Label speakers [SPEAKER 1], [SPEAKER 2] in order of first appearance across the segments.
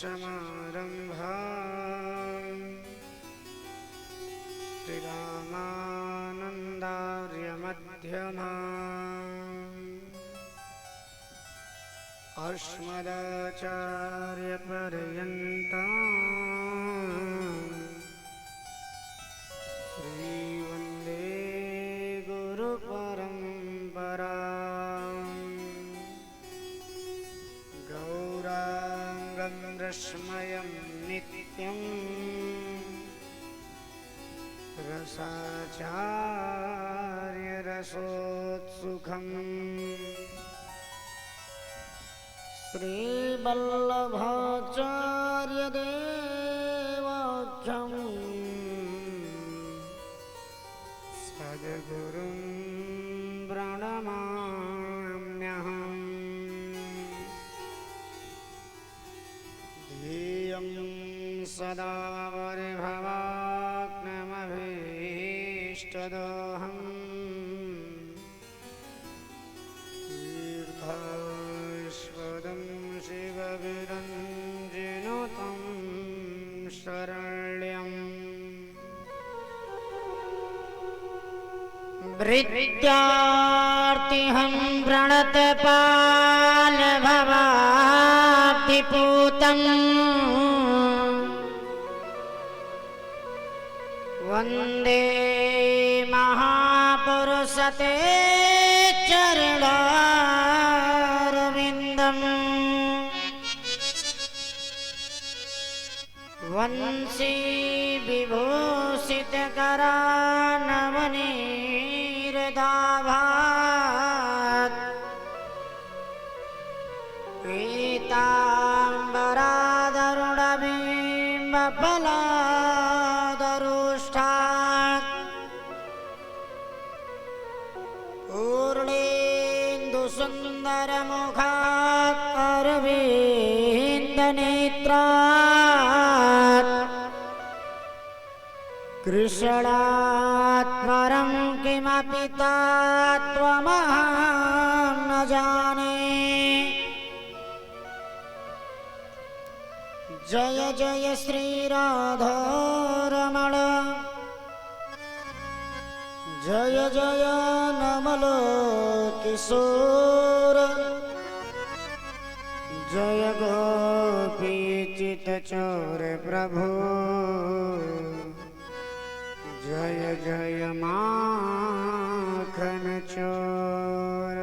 [SPEAKER 1] नाथसमारम्भाम् श्रीरामानन्दार्यमध्यमाम् अस्मदाचार्यपर्यन्ताम् श्रीवन्दे गुरुपरम्पराम् गौराङ्गं रश्मयं नित्यम् रसाचार्यरसोत्सुखम् श्रीवल्लभाचार्यदेवाख्यम् सद्गुरुं प्रणमाम्यहम् ध्येयं सदा वरिभवाक्नमभीष्टदोहम् तीर्थास्पदं शिवविरञ्जिनुतं शरण्यम् वृत्यार्तिहं प्रणतपालभवाब्धिपूतम् वन्दे महापुरुषते चरणारविन्दम् वंशी विभूषितकरानवनीरदाभात् पीताम्बरादरुणबिम्बफलादरुष्टात् पूर्णेन्दुसुन्दरमुखात् अरविन्दनेत्रात् कृष्णात् परं किमपि तत्त्वमहं न जाने। जय जय श्रीराधारमण जय जय नमल किशोर जय गोपीचितचोर प्रभु जय जय माखन चोर।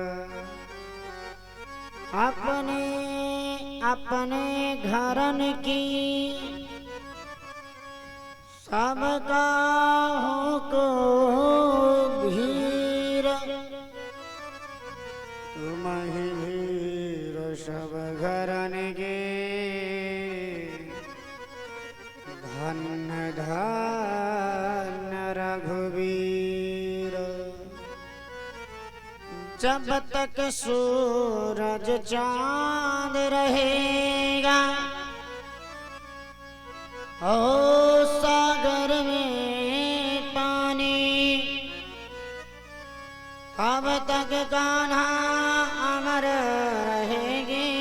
[SPEAKER 1] अपने अपने घरन की सबका को भीर तुम ही भीर सब घरन के धन्य धन्य रघुवीर। जब तक सूरज चांद रहेगा ओ सागर में पानी तब तक कान्हा अमर रहेगी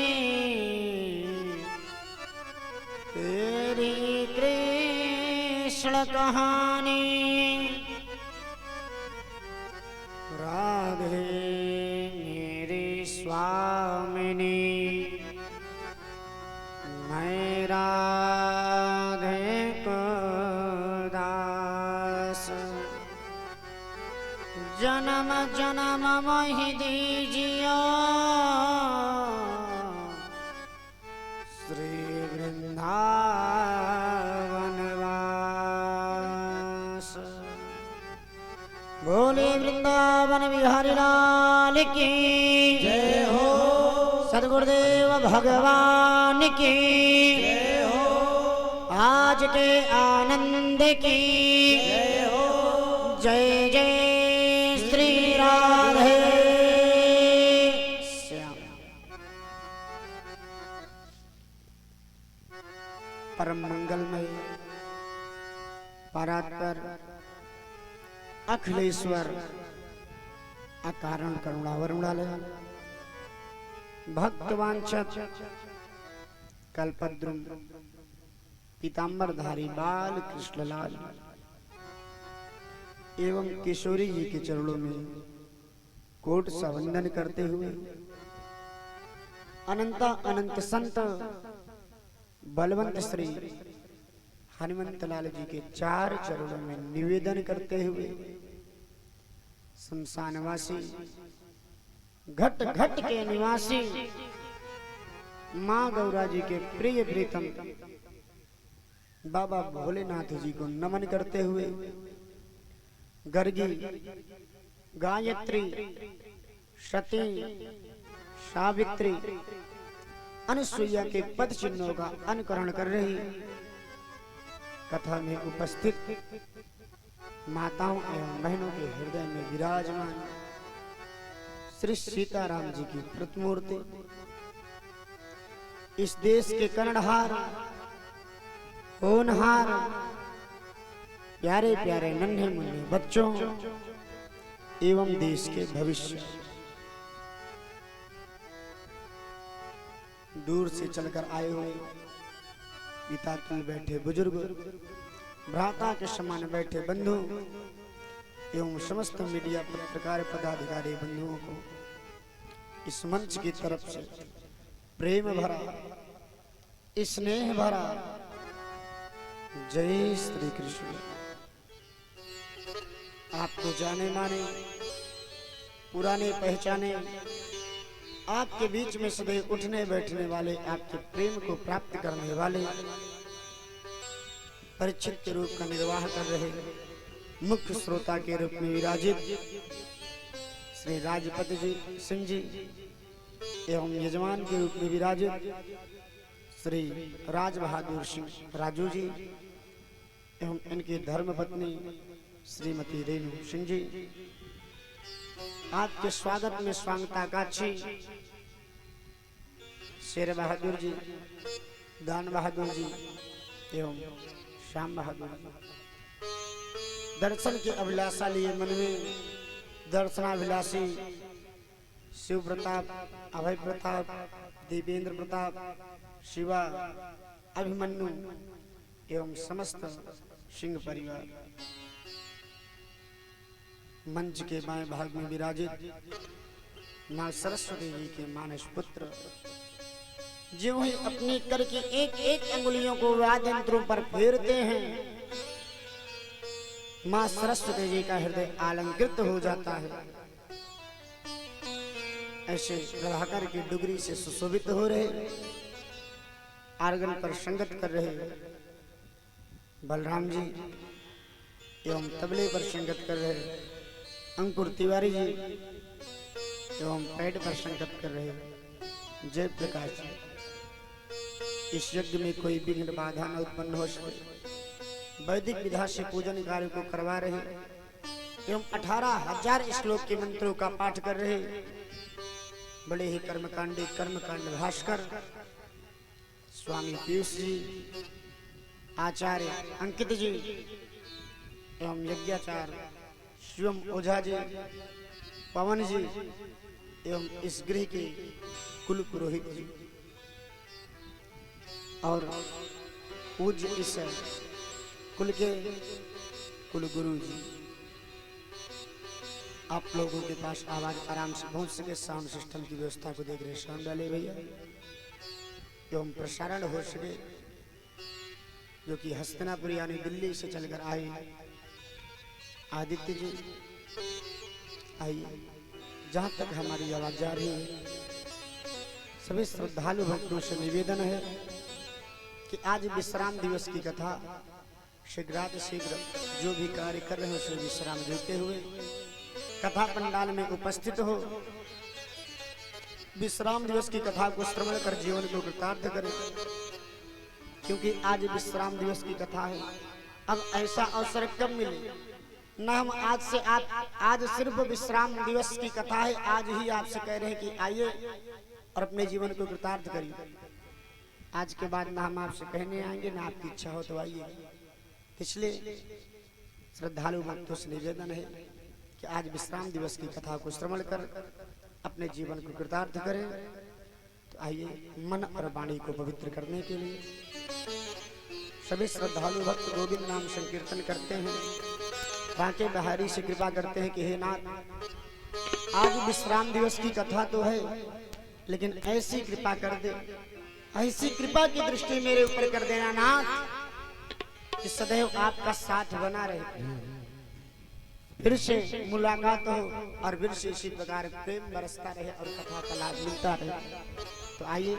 [SPEAKER 1] तेरी कृष्ण कहानी। राधे मेरी स्वामिनी मैं राधे को दास जन्म जन्म मोहि दीजियो श्री वृंदावन वास। बोले वृंदावन बिहारी लाल की जय हो सद्गुरुदेव भगवान की जय हो आज के आनंद की जय हो जय जय श्री राधे श्याम। परम मंगलमय परात्पर अखिलेश्वर अकारण करुणावरुणालय भक्तवांछत कल्पद्रुम पीताम्बरधारी बाल कृष्णलाल एवं किशोरी जी के चरणों में कोट सा वंदन करते हुए अनंता अनंत संत बलवंत श्री हनुमंत लाल जी के चार चरणों में निवेदन करते हुए शमशानवासी घट घट के निवासी मां गौरा जी के प्रिय प्रीतम बाबा भोलेनाथ जी को नमन करते हुए गर्गी गायत्री सती सावित्री अनुसुईया के पद चिन्हों का अनुकरण कर रही कथा में उपस्थित माताओं एवं बहनों के हृदय में विराजमान श्री सीताराम जी की प्रतिमूर्ति, इस देश के कर्णहार होनहार प्यारे प्यारे नन्हे मुन्ने बच्चों एवं देश के भविष्य, दूर से चलकर आए हुए पिता तुल्य बैठे बुजुर्ग, भ्राता के समान बैठे बंधु एवं समस्त मीडिया पत्रकार पदाधिकारी बंधुओं को इस मंच की तरफ से प्रेम भरा स्नेह भरा जय श्री कृष्ण। आपको जाने माने पुराने पहचाने आपके बीच में सदैव उठने बैठने वाले, आपके प्रेम को प्राप्त करने वाले, परिचित के रूप का निर्वाह कर रहे मुख्य श्रोता के रूप में विराजित श्री राजपति जी सिंह जी एवं यजमान के रूप में विराजित श्री राज बहादुर सिंह राजू जी एवं इनकी धर्मपत्नी श्रीमती रेणु सिंह जी, आपके स्वागत में स्वागताकाक्षी शेर बहादुर जी, दान बहादुर जी एवं श्याम बहादुर जी, दर्शन की अभिलाषा लिए मन में दर्शनाभिलाषी शिव प्रताप, अभय प्रताप, देवेंद्र प्रताप, शिवा, अभिमन्यु एवं समस्त सिंह परिवार, मंच के बाएं भाग में विराजित मां सरस्वती जी के मानस पुत्र, जो ही अपनी कर की एक एक अंगुलियों को वाद्य यंत्रों पर फेरते हैं, मां सरस्वती जी का हृदय आलंकृत हो जाता है। ऐसे प्रभाकर की डुगरी से सुशोभित हो रहे, आर्गन पर संगत कर रहे बलराम जी एवं तबले पर संगत कर रहे अंकुर तिवारी जी एवं पैड पर संगत कर रहे जयप्रकाश जी। इस यज्ञ में कोई विघ्न बाधा न उत्पन्न हो सके, वैदिक विधा से पूजन कार्य को करवा रहे एवं 18,000 श्लोक के मंत्रों का पाठ कर रहे बड़े ही कर्मकांड भास्कर स्वामी पीयूष जी, आचार्य अंकित जी एवं यज्ञाचार्य शिवम ओझा जी, पवन जी एवं इस गृह के कुल पुरोहित जी और पूज्य इस कुल के कुल गुरु जी। आप लोगों के पास आवाज आराम से पहुंच सके, साउंड सिस्टम की व्यवस्था को देख रहे साउंड वाले भैया एवं प्रसारण हो सके, जो कि हस्तिनापुर यानी दिल्ली से चलकर आए आदित्य जी। आइए, जहां तक हमारी आवाज जा रही है, सभी श्रद्धालु भक्तों से निवेदन है कि आज विश्राम दिवस की कथा शीघ्र जो भी कार्य कर रहे हैं उसे विश्राम देते हुए कथा पंडाल में उपस्थित हो, विश्राम दिवस की कथा को श्रवण कर जीवन को कृतार्थ करें, क्योंकि आज विश्राम दिवस की कथा है। अब ऐसा अवसर कब मिले न, हम आज से आज सिर्फ विश्राम दिवस की कथा है, आज ही आपसे कह रहे हैं कि आइए और अपने जीवन को कृतार्थ करिए। आज के बाद ना हम आपसे कहने आएंगे ना आपकी इच्छा हो तो आइए। इसलिए श्रद्धालु भक्तों से निवेदन है कि आज विश्राम दिवस की कथा को श्रवण कर अपने जीवन को कृतार्थ करें। तो आइए मन और वाणी को पवित्र करने के लिए सभी श्रद्धालु भक्त गोविंद नाम संकीर्तन करते हैं। बांके बिहारी से कृपा करते हैं कि हे नाथ, आज विश्राम दिवस की कथा तो है, लेकिन ऐसी कृपा कर दे, ऐसी कृपा की दृष्टि मेरे ऊपर कर देना नाथ कि सदैव आपका साथ बना रहे, फिर से मुलाकात हो और फिर से इसी प्रकार प्रेम बरसता रहे और कथा का लाभ मिलता रहे। तो आइए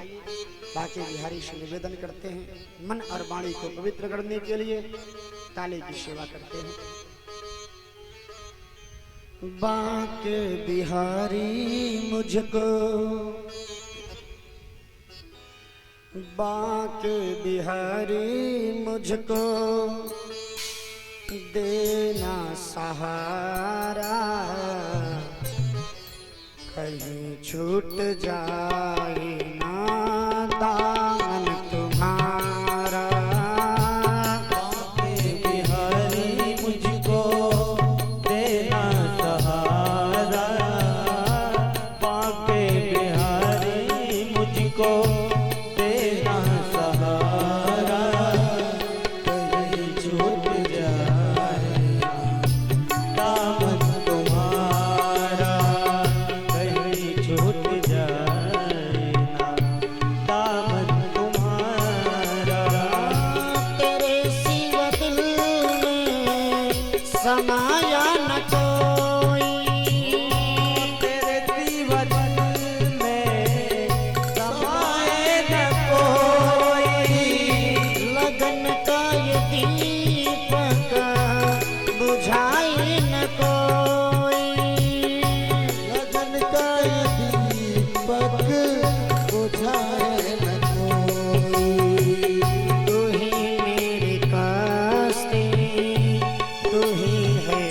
[SPEAKER 1] बांके बिहारी से निवेदन करते हैं, मन और वाणी को पवित्र करने के लिए ताले की सेवा करते हैं। बांके बिहारी मुझको, बांके बिहारी मुझको देना सहारा, कहीं छूट जाए ना दामन तुम्हारा।
[SPEAKER 2] बांके बिहारी मुझको देना सहारा, बांके बिहारी मुझको देना सहारा, कहीं छूट जाए दामन तुम्हारा, कहीं छूट जाए दामन तुम्हारा।
[SPEAKER 1] तेरे सिवा दिल में समाया न कोई,
[SPEAKER 2] तेरे सिवा दिल में समाए न कोई,
[SPEAKER 1] लगन का ये दीपक बुझाए न कोई,
[SPEAKER 2] लगन का दीपक बुझाए न कोई।
[SPEAKER 1] तू ही मेरी कश्ती, तू ही है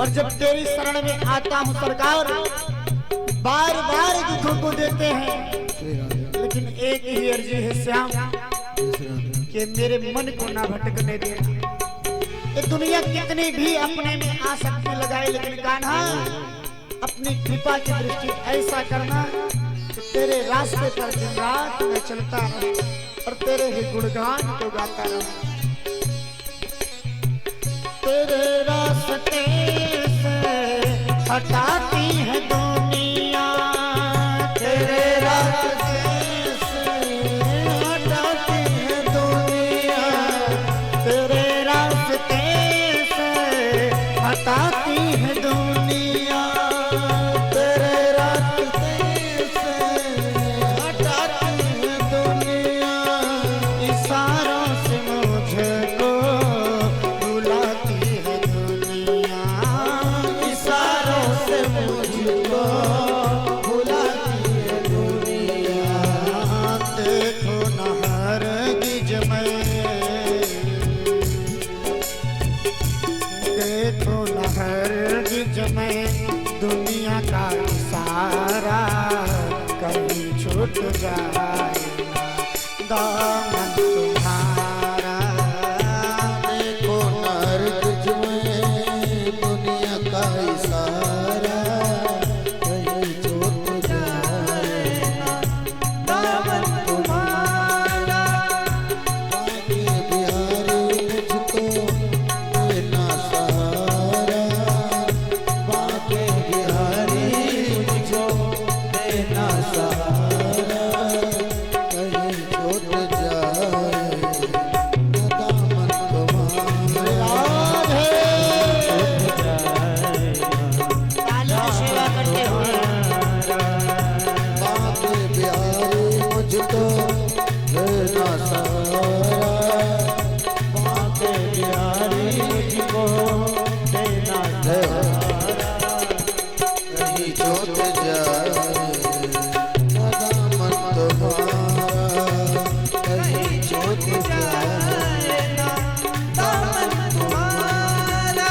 [SPEAKER 1] और जब तेरी शरण में आता हूँ सरकार, बार बार दुखों को देते हैं, लेकिन एक ही अर्जी है श्याम कि मेरे मन को ना भटकने देना। ये दुनिया कितनी भी अपने में आसक्ति लगाए, लेकिन कान्हा अपनी कृपा की दृष्टि ऐसा करना कि तेरे रास्ते पर दिन रात में चलता रहूं और तेरे ही गुणगान को गाता रहूं। तेरे रास्ते से हटाती है दुनिया, तेरे रास्ते से हटाती है दुनिया, तेरे रास्ते से हटाती है दुनिया, तेरे रास्ते से हटाती है दुनिया, इशारों से मुझको बुलाती है दुनिया, इशारों से मुझको बुलाती है दुनिया। देखो न हरगिज मैं, देखो न हरगिज मैं दुनिया का इशारा कहीं छूट जाए दामन तुम्हारा।
[SPEAKER 2] देखो नरगिज में दुनिया का इशारा कहीं छूट जाए दामन तुम्हारा। बाके बिहारी मुझको देना सहारा, बाके बिहारी मुझको देना सहारा कहीं छूट जाए दामन तुम्हारा।
[SPEAKER 1] तालियों से सेवा करते हुए
[SPEAKER 2] बाके बिहारी मुझको देना सहारा, बाके बिहारी मुझको देना सहारा कहीं छूट जाए दामन तुम्हारा, कहीं छूट जाए दामन तुम्हारा।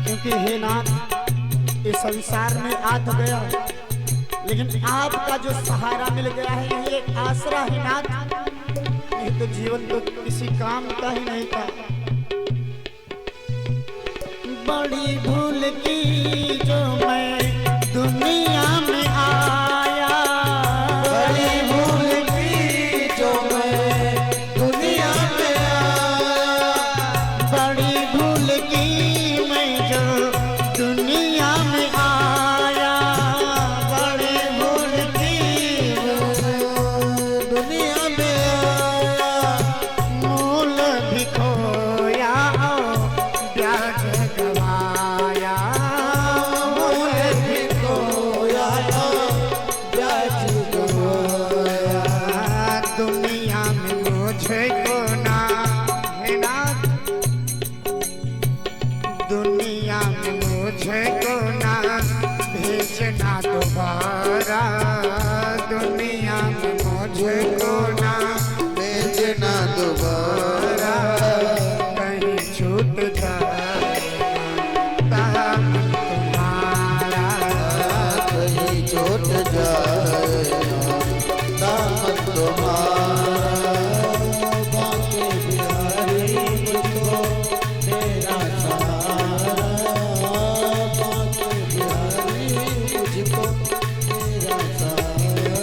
[SPEAKER 1] क्योंकि हे नाथ इस संसार में आ तो गया, लेकिन आपका जो सहारा मिल गया है यही एक आसरा है नाथ, नहीं तो जीवन तो किसी काम का ही नहीं था। बड़ी भूल की जो मैं दुनिया में आया,
[SPEAKER 2] बड़ी भूल की जो मैं दुनिया में आया,
[SPEAKER 1] बड़ी भूल की मैं जो दुनिया में आया, बड़ी भूल की
[SPEAKER 2] दुनिया में आया,
[SPEAKER 1] मूल भी खोया ब्याज गवाया,
[SPEAKER 2] मूल भी खोया ब्याज गवाया।
[SPEAKER 1] दुनिया में मुझको ना है नाथ, दुनिया में मुझको ना भेजना दोबारा, दुनिया में मुझको ना
[SPEAKER 2] भेजना दोबारा
[SPEAKER 1] कहीं छूट जाए दामन तुम्हारा।
[SPEAKER 2] कहीं छूट जाए दामन तुम्हारा। बाके बिहारी मुझको तेरा सहारा, बाके बिहारी मुझको तेरा सहारा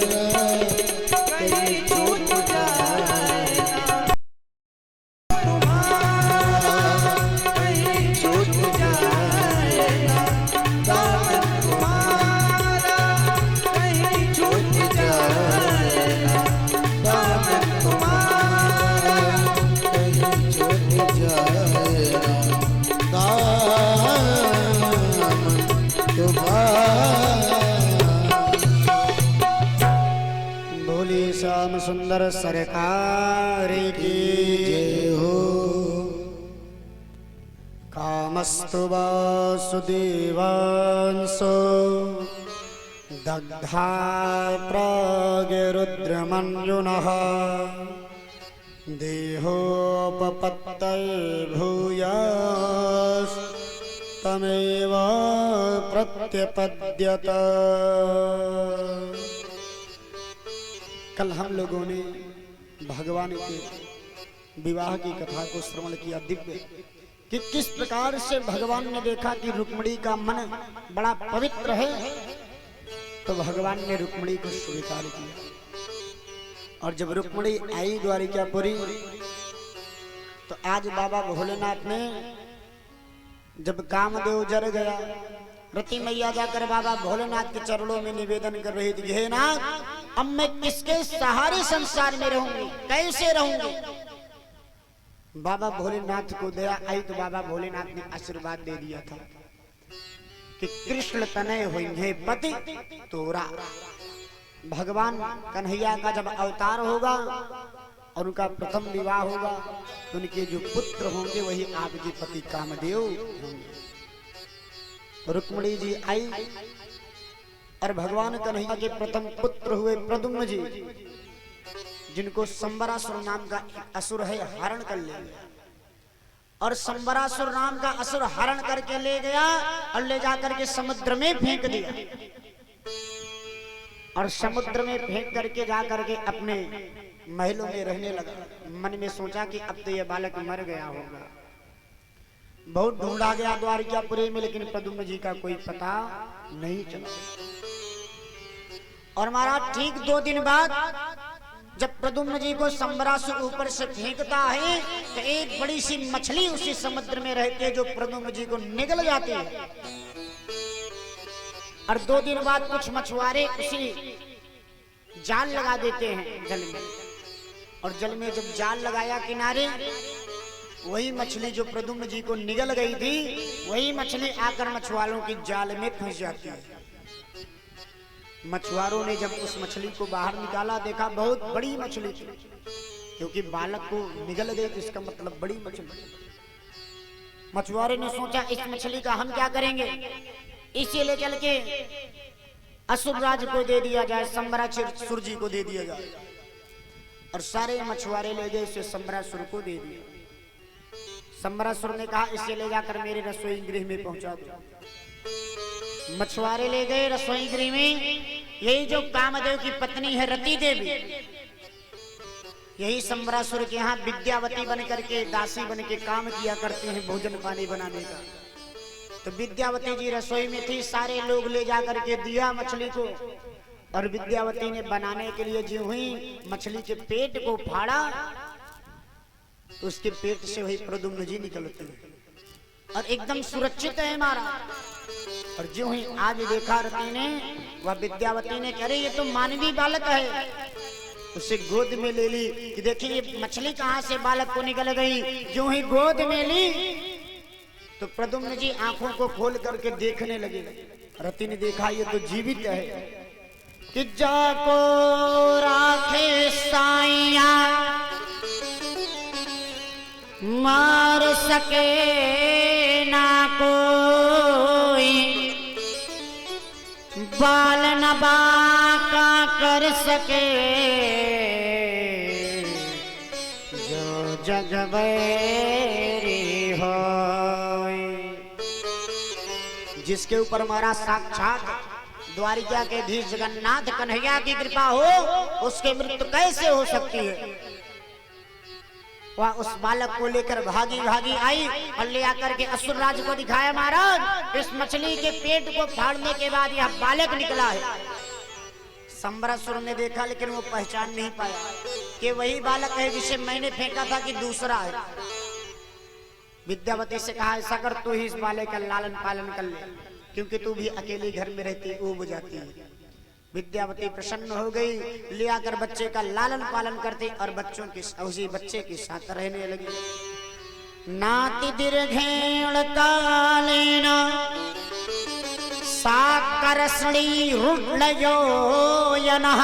[SPEAKER 2] कहीं छूट जाए तुम्हारा, कहीं छूट जाए दामन तुम्हारा, कहीं छूट जाए दामन तुम्हारा, कहीं छूट जाए दामन तुम्हारा।
[SPEAKER 1] श्याम सुंदर सरकार की
[SPEAKER 2] जय हो।
[SPEAKER 1] कामस्तु वासुदेवांसो दग्धा प्रागिरुद्रमन्युनः देहोपपत्तये भूयास्तमेव प्रत्यपद्यत। कल हम लोगों ने भगवान के विवाह की कथा को श्रवण किया, दिव्य कि किस प्रकार से भगवान ने देखा कि रुक्मिणी का मन बड़ा पवित्र है, तो भगवान ने रुक्मिणी को स्वीकार किया। और जब रुक्मिणी आई द्वारिकापुरी, तो आज बाबा भोलेनाथ ने जब कामदेव जर गया, रति मैया जाकर बाबा भोलेनाथ के चरणों में निवेदन कर रही थी, हे नाथ, अब मैं किसके सहारे संसार में रहूंगी, कैसे रहूंगी। बाबा भोलेनाथ को दया आई तो बाबा भोलेनाथ ने आशीर्वाद दे दिया था कि कृष्ण तनय होंगे पति तोरा। भगवान कन्हैया का जब अवतार होगा और उनका प्रथम विवाह होगा, तो उनके जो पुत्र होंगे वही आपके पति कामदेव होंगे। तो रुक्मिणी जी आई और भगवान कन्हैया के प्रथम पुत्र हुए प्रद्युम्न जी, जिनको संबरासुर नाम का असुर है हरण कर ले गया। और संबरासुर नाम का असुर हरण करके ले गया और ले जाकर के समुद्र में फेंक दिया। और समुद्र में फेंक करके जाकर के अपने महलों में रहने लगा। मन में सोचा कि अब तो यह बालक मर गया होगा। बहुत ढूंढा गया द्वारिकापुरी में, लेकिन प्रद्युम्न जी का कोई पता नहीं चला। और महाराज ठीक 2 दिन बाद जब प्रद्युम्न जी को संबरासुर ऊपर से फेंकता है, तो एक बड़ी सी मछली उसी समुद्र में रहती है जो प्रद्युम्न जी को निगल जाती है। और 2 दिन बाद कुछ मछुआरे उसी जाल लगा देते हैं जल में, और जल में जब जाल लगाया किनारे, वही मछली जो प्रद्युम्न जी को निगल गई थी, वही मछली आकर मछुआरों की जाल में फंस जाती है। मछुआरों ने जब उस मछली को बाहर निकाला, देखा बहुत बड़ी मछली थी, क्योंकि बालक को निगल गई तो इसका मतलब बड़ी मछली। मछुआरों ने सोचा इस मछली का हम क्या करेंगे, इसे ले चल के असुरराज को दे दिया जाए, संबरासुर जी को दे दिया जाए। और सारे मछुआरे ले गए, इसे संबरासुर को दे दिया। संबरासुर ने कहा इसे ले जाकर मेरे रसोई गृह में पहुंचा दो। मछुआरे ले गए रसोई गृह में। यही जो कामदेव की पत्नी है रति देवी, यही संबरासुर के यहाँ विद्यावती बन करके, दासी बन के काम किया करती हैं भोजन पानी बनाने का। तो विद्यावती जी रसोई में थी, सारे लोग ले जा करके दिया मछली को। और विद्यावती ने बनाने के लिए जो हुई मछली के पेट को फाड़ा, तो उसके पेट से वही प्रद्युम्न जी निकलते हैं और एकदम सुरक्षित है हमारा। और जो ही आज देखा रति ने, वह विद्यावती ने कह रही ये तो मानवीय बालक है, उसे गोद में ले ली कि देखिए ये मछली कहां से बालक को निकल गई। जो ही गोद में ली तो प्रद्युम्न जी आंखों को खोल करके देखने लगे। रति ने देखा ये तो जीवित है। कि जाको राखे साइया मार सके ना कोई, बाल न बाका कर सके जो जग बैरी होय। जिसके ऊपर हमारा साक्षात द्वारिका के धीश जगन्नाथ कन्हैया की कृपा हो, उसके मृत्यु कैसे हो सकती है। वह उस बालक को लेकर भागी भागी आई और ले आकर के असुरराज को दिखाया, महाराज इस मछली के पेट को फाड़ने के बाद यह बालक निकला है। संबरासुर ने देखा, लेकिन वो पहचान नहीं पाया कि वही बालक है जिसे मैंने फेंका था कि दूसरा है। विद्यावती से कहा ऐसा कर, तू ही इस बालक का लालन पालन कर ले, क्योंकि तू भी अकेले घर में रहती ऊब जाती है। विद्यावती प्रसन्न हो गई, ले आकर बच्चे का लालन पालन करती और बच्चों के उसी बच्चे के साथ रहने लगी। नाति दीर्घेण कालेन साकरसणी रुड्लयो यनः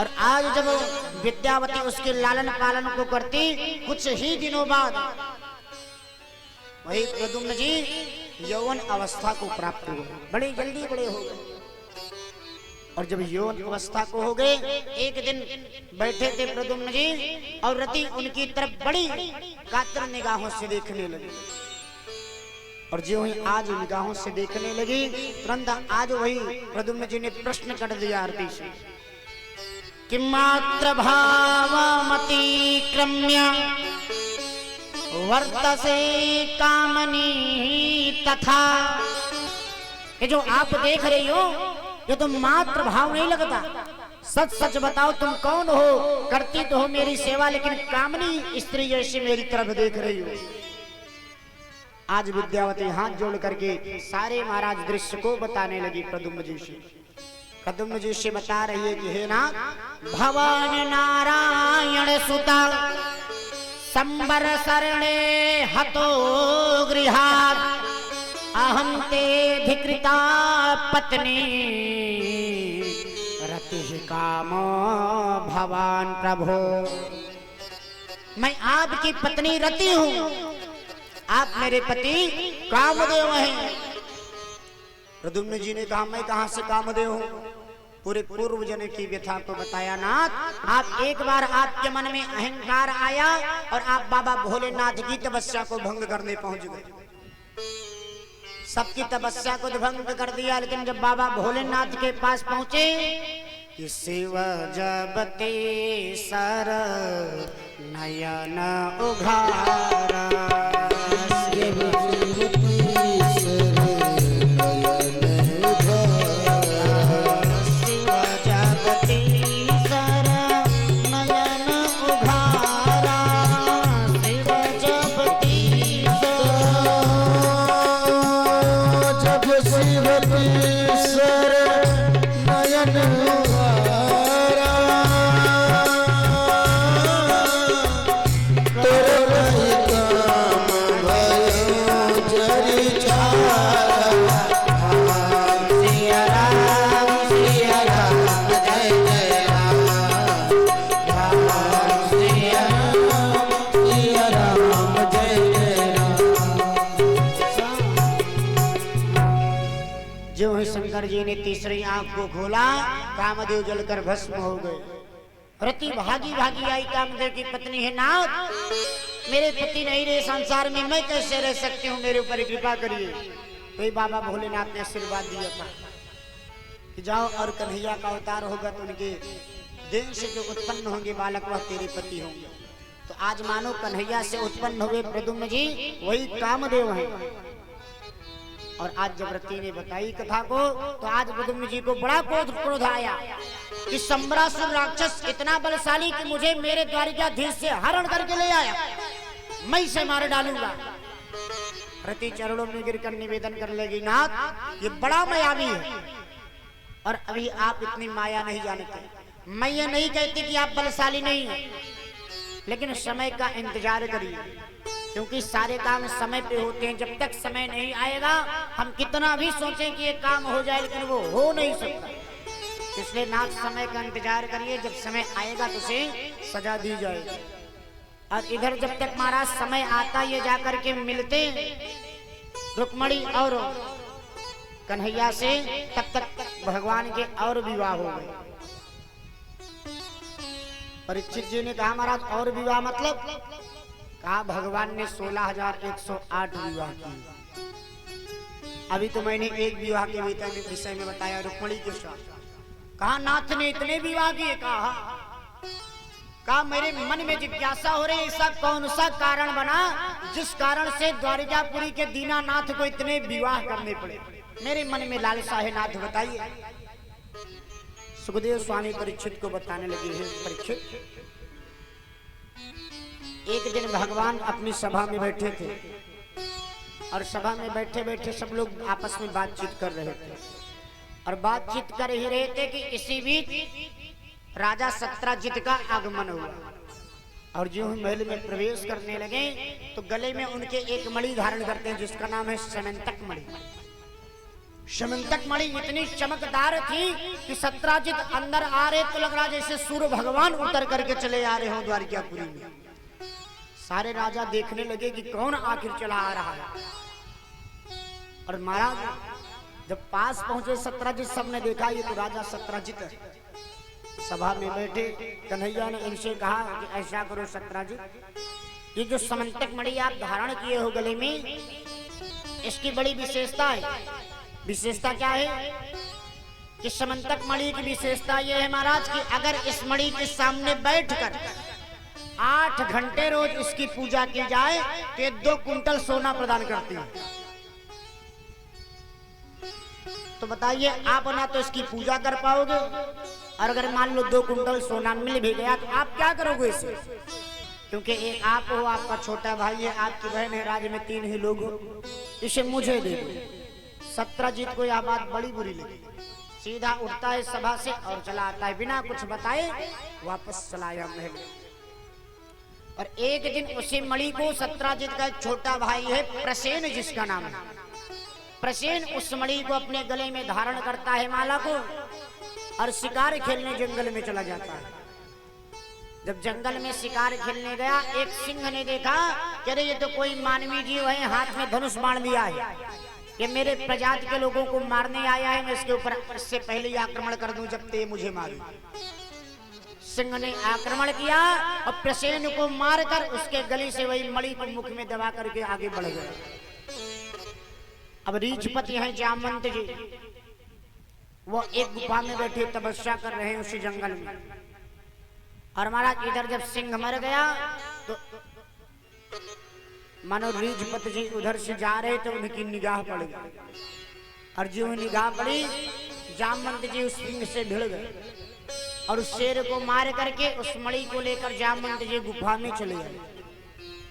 [SPEAKER 1] और आज जब विद्यावती उसके लालन पालन को करती, कुछ ही दिनों बाद वही प्रद्युम्न जी यौवन अवस्था को प्राप्त हुए, बड़े जल्दी बड़े हो गए। और जब यौवन अवस्था को हो गए, एक दिन बैठे थे प्रद्युम्न जी और रति उनकी तरफ बड़ी कातर निगाहों से देखने लगी। और जो ही आज निगाहों से देखने लगी, तुरंत आज वही प्रद्युम्न जी ने प्रश्न कर दिया रति से कि मात्र भावमति क्रम्य वर्तसे कामनी तथा। ये जो आप देख रही हो ये तो मात्र भाव नहीं लगता। सच सच बताओ तुम कौन हो? करती तो हो मेरी सेवा, लेकिन कामनी स्त्री जैसी मेरी तरफ देख रही हो। आज विद्यावती हाथ जोड़ करके सारे महाराज दृश्य को बताने लगी प्रद्युम्न जी से। प्रद्युम्न जी से बता रही है कि हे नाथ, भवन नारायण सुता संबर शरणे हतो गृहात् अहं ते धिकृता पत्नी रतिः कामो भवान प्रभो। मैं आपकी पत्नी रति हूं, आप मेरे पति कामदेव हैं। प्रद्युम्न जी ने कहा मैं कहां से कामदेव हूं? पूरे पूर्व जन्म की व्यथा को बताया। नाथ, आप एक बार आपके मन में अहंकार आया और आप बाबा भोलेनाथ की तपस्या को भंग करने पहुंच गए। सबकी तपस्या को भंग कर दिया, लेकिन जब बाबा भोलेनाथ के पास पहुंचे, शिव जबते सर नयन उघारा, शंकर जी ने तीसरी आंख को खोला, कामदेव जलकर भस्म हो गए। रति भागी भागी आई, कामदेव की पत्नी है। नाथ, मेरे पति नहीं रहे संसार में, मैं कैसे रह सकती हूँ? मेरे ऊपर कृपा करिए। तो बाबा भोलेनाथ ने आशीर्वाद दिया था कि जाओ और कन्हैया का अवतार होगा तो उनके देह से जो उत्पन्न होंगे बालक वह तेरे पति होंगे। तो आज मानो कन्हैया से उत्पन्न हुए प्रद्युम्न जी वही कामदेव हैं। और आज जब रति ने बताई कथा को, तो आज प्रद्युम्न जी को बड़ा क्रोध आया कि सम्रासुर राक्षस इतना बलशाली कि मुझे मेरे द्वारिकाधीश से हरण करके ले आया, मैं इसे मार डालूंगा। रति चरणों में गिरकर निवेदन कर लगी, नाथ, ये बड़ा मायावी है और अभी आप इतनी माया नहीं जानते। मैं ये नहीं कहती कि आप बलशाली नहीं हैं, लेकिन समय का इंतजार करिए, क्योंकि सारे काम समय पे होते हैं। जब तक समय नहीं आएगा, हम कितना भी सोचें कि ये काम हो जाए, लेकिन वो हो नहीं सकता। इसलिए नाथ, समय का इंतजार करिए, जब समय आएगा तो उसे सजा दी जाएगी। और इधर जब तक महाराज समय आता, ये जाकर के मिलते रुक्मणी और कन्हैया से, तब तक भगवान के और विवाह हो गए। परीक्षित जी ने कहा, महाराज और विवाह मतलब? कहा, भगवान ने 16,108 विवाह किए। अभी तो मैंने एक विवाह के विषय में बताया, रुक्मणी के साथ। कहा, नाथ ने इतने विवाह किए? कहा, मेरे मन में जिज्ञासा हो रही, ऐसा कौन सा कारण बना जिस कारण से द्वारिकापुरी के दीनानाथ को इतने विवाह करने पड़े? मेरे मन में लालसा है, नाथ बताइए। सुखदेव स्वामी परीक्षित को बताने लगे हैं, परीक्षित, एक दिन भगवान अपनी सभा में बैठे थे और सभा में बैठे बैठे सब लोग आपस में बातचीत कर रहे थे। और बातचीत कर ही रहे थे कि इसी बीच राजा सत्राजित का आगमन हुआ। और जो महल में प्रवेश करने लगे तो गले में उनके एक मणि धारण करते हैं, जिसका नाम है समंतक मणि। समंतक मणि इतनी चमकदार थी कि सत्राजित अंदर आ रहे तो लग रहा जैसे सूर्य भगवान उतर करके चले आ रहे हो द्वारिकापुरी में। सारे राजा देखने लगे कि कौन आखिर चला आ रहा है। और महाराज जब पास पहुंचे सत्राजित, सबने देखा ये तो राजा सत्राजित है। सभा में बैठे कन्हैया ने इनसे कहा कि ऐसा करो सत्राजित, ये जो समंतक मणि आप धारण किए हो गले में, इसकी बड़ी विशेषता है। विशेषता क्या है कि समंतक मणि की विशेषता यह है महाराज कि अगर इस मणि के सामने बैठकर 8 घंटे रोज इसकी पूजा की जाए तो 2 कुंटल सोना प्रदान करती है। तो बताइए आप ना तो इसकी पूजा कर पाओगे, और अगर मान लो 2 कुंटल सोना मिल भी गया तो आप क्या करोगे इसे? क्योंकि एक आप हो, आपका छोटा भाई है, आपकी बहन है, राज्य में 3 ही लोग हो, इसे मुझे दे दो। सत्राजित को यह बात बड़ी बुरी लगी। सीधा उठता है सभा से और चला आता है, बिना कुछ बताए वापस चला आया महल। और एक दिन उसी मणि को सत्राजित का एक छोटा भाई है प्रसेन, जिसका नाम है प्रसेन, उस मणि को अपने गले में धारण करता है माला को, और शिकार खेलने जंगल में चला जाता है। जब जंगल में शिकार खेलने गया, एक सिंह ने देखा कि अरे ये तो कोई मानवीय जीव है, हाथ में धनुष बाण लिया है, ये मेरे प्रजाति के लोगों को मारने आया है, मैं इसके ऊपर इससे पहले ही आक्रमण कर दूं जब ते मुझे मारे। सिंह ने आक्रमण किया और प्रसेन को मारकर उसके गले से वही मणि को मुख में दबा करके आगे बढ़ गया। अब रीछपति हैं जामवंत जी, वो एक गुफा में बैठे तपस्या कर रहे हैं उसी जंगल में। और महाराज इधर जब सिंह मर गया तो मानो रीछपति जी उधर से जा रहे तो उनकी निगाह पड़ गई, और जो निगाह पड़ी जामवंत जी उस सिंह से भिड़ गए और उस शेर को मार करके उस मणि को लेकर जामवंत जी गुफा में चले गए।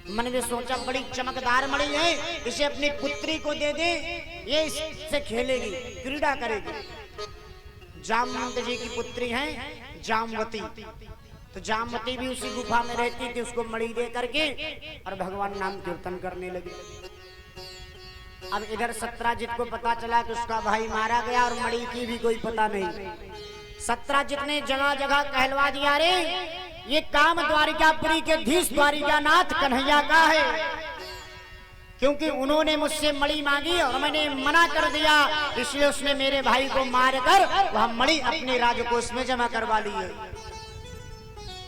[SPEAKER 1] मन में सोचा बड़ी चमकदार मणि है, इसे अपनी पुत्री को दे दे, ये इससे खेलेगी, क्रीड़ा करेगी। जामवंत जी की पुत्री है जामवती, तो जामवती भी उसी गुफा में रहती थी, उसको मणि दे करके और भगवान नाम कीर्तन करने लगी। अब इधर सत्राजित को पता चला कि उसका भाई मारा गया और मणि की भी कोई पता नहीं। सत्राजित ने जगह जगह कहलवा दिया, रे ये काम द्वारिकापुरी के धीश द्वारिकानाथ कन्हैया का है, क्योंकि उन्होंने मुझसे मणि मांगी और मैंने मना कर दिया, इसलिए उसने मेरे भाई को मारकर वह मणि अपने राजकोष में जमा करवा ली है।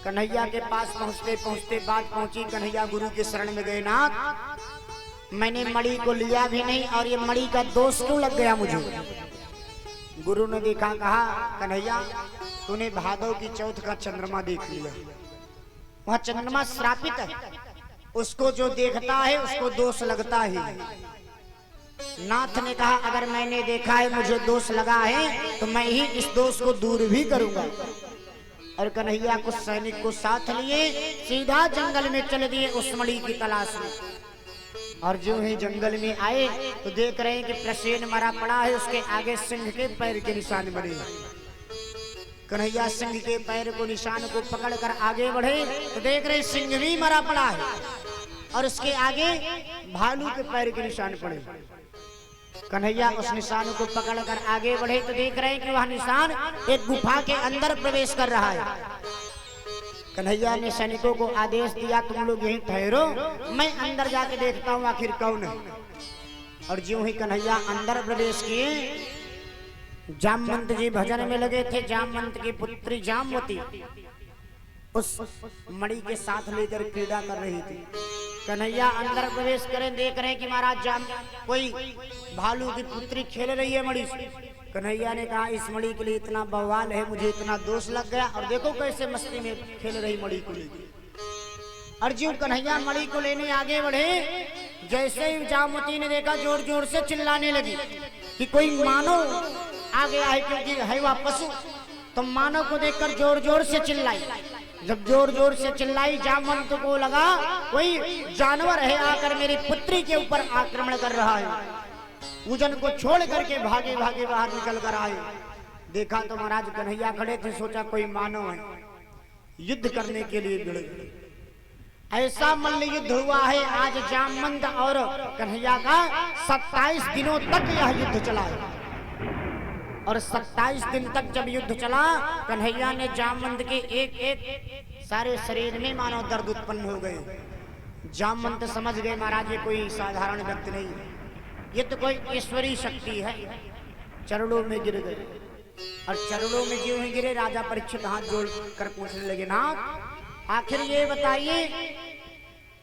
[SPEAKER 1] कन्हैया के पास पहुंचते पहुंचते बात पहुंची, कन्हैया गुरु के शरण में गए, नाथ मैंने मणि को लिया भी नहीं और ये मणि का दोष क्यों लग गया मुझे? गुरु ने देखा, कहा कन्हैया तूने भादव की चौथ का चंद्रमा देख लिया, वह चंद्रमा श्रापित है, उसको जो देखता है उसको दोष लगता है। नाथ ने कहा अगर मैंने देखा है मुझे दोष लगा है तो मैं ही इस दोष को दूर भी करूंगा। और कन्हैया कुछ सैनिक को साथ लिए सीधा जंगल में चले दिए उस मणि की तलाश में। और जो ही जंगल में आए तो देख रहे हैं कि प्रसेन मरा पड़ा है, उसके आगे सिंह के पैर के निशान बने। कन्हैया सिंह के पैर को निशान को पकड़कर आगे बढ़े तो देख रहे सिंह भी मरा पड़ा है और उसके आगे भालू के पैर के निशान पड़े। कन्हैया उस निशान को पकड़कर आगे बढ़े तो देख रहे हैं कि वह निशान एक गुफा के अंदर प्रवेश कर रहा है। कन्हैया ने सैनिकों को आदेश दिया, तुम लोग यहीं ठहरो, मैं अंदर जाके देखता हूँ आखिर कौन है। और ज्यों ही कन्हैया अंदर प्रवेश किए, जामवंत जी भजन में लगे थे। जामवंत की पुत्री जामवती उस मणि के साथ लेकर क्रीड़ा कर रही थी। कन्हैया अंदर प्रवेश करें, देख रहे हैं कि महाराज कोई भालू की पुत्री खेल रही है मणि से। कन्हैया ने कहा इस मणि के लिए इतना बवाल है, मुझे इतना दोष लग गया, और देखो कैसे मस्ती में खेल रही मणि को लेकर। और ज्यों कन्हैया मणि को लेने आगे बढ़े, जैसे ही जामवती ने देखा जोर जोर से चिल्लाने लगी कि कोई मानव आ गया है, क्योंकि है वह पशु, तो मानव को देखकर जोर जोर से चिल्लाई। जब जोर जोर से चिल्लाई, जामवंत को लगा कोई जानवर है आकर मेरी पुत्री के ऊपर आक्रमण कर रहा है। पूजन को छोड़ करके भागे भागे बाहर निकल कर आए। देखा तो महाराज कन्हैया खड़े थे, सोचा कोई मानव है, युद्ध करने के लिए भिड़ गए। ऐसा मल्ल युद्ध हुआ है आज जामवंत और कन्हैया का, 27 दिनों तक यह युद्ध चला है। और 27 दिन तक जब युद्ध चला, कन्हैया ने जामवंत के एक एक सारे शरीर में मानो दर्द उत्पन्न हो गए। जामवंत समझ गए महाराज ये कोई साधारण व्यक्ति नहीं है, ये तो कोई ईश्वरीय शक्ति है। चरणों में गिर गए और चरणों में जो ही गिरे राजा परीक्षित हाथ जोड़ कर पूछने लगे, नाथ आखिर ये बताइए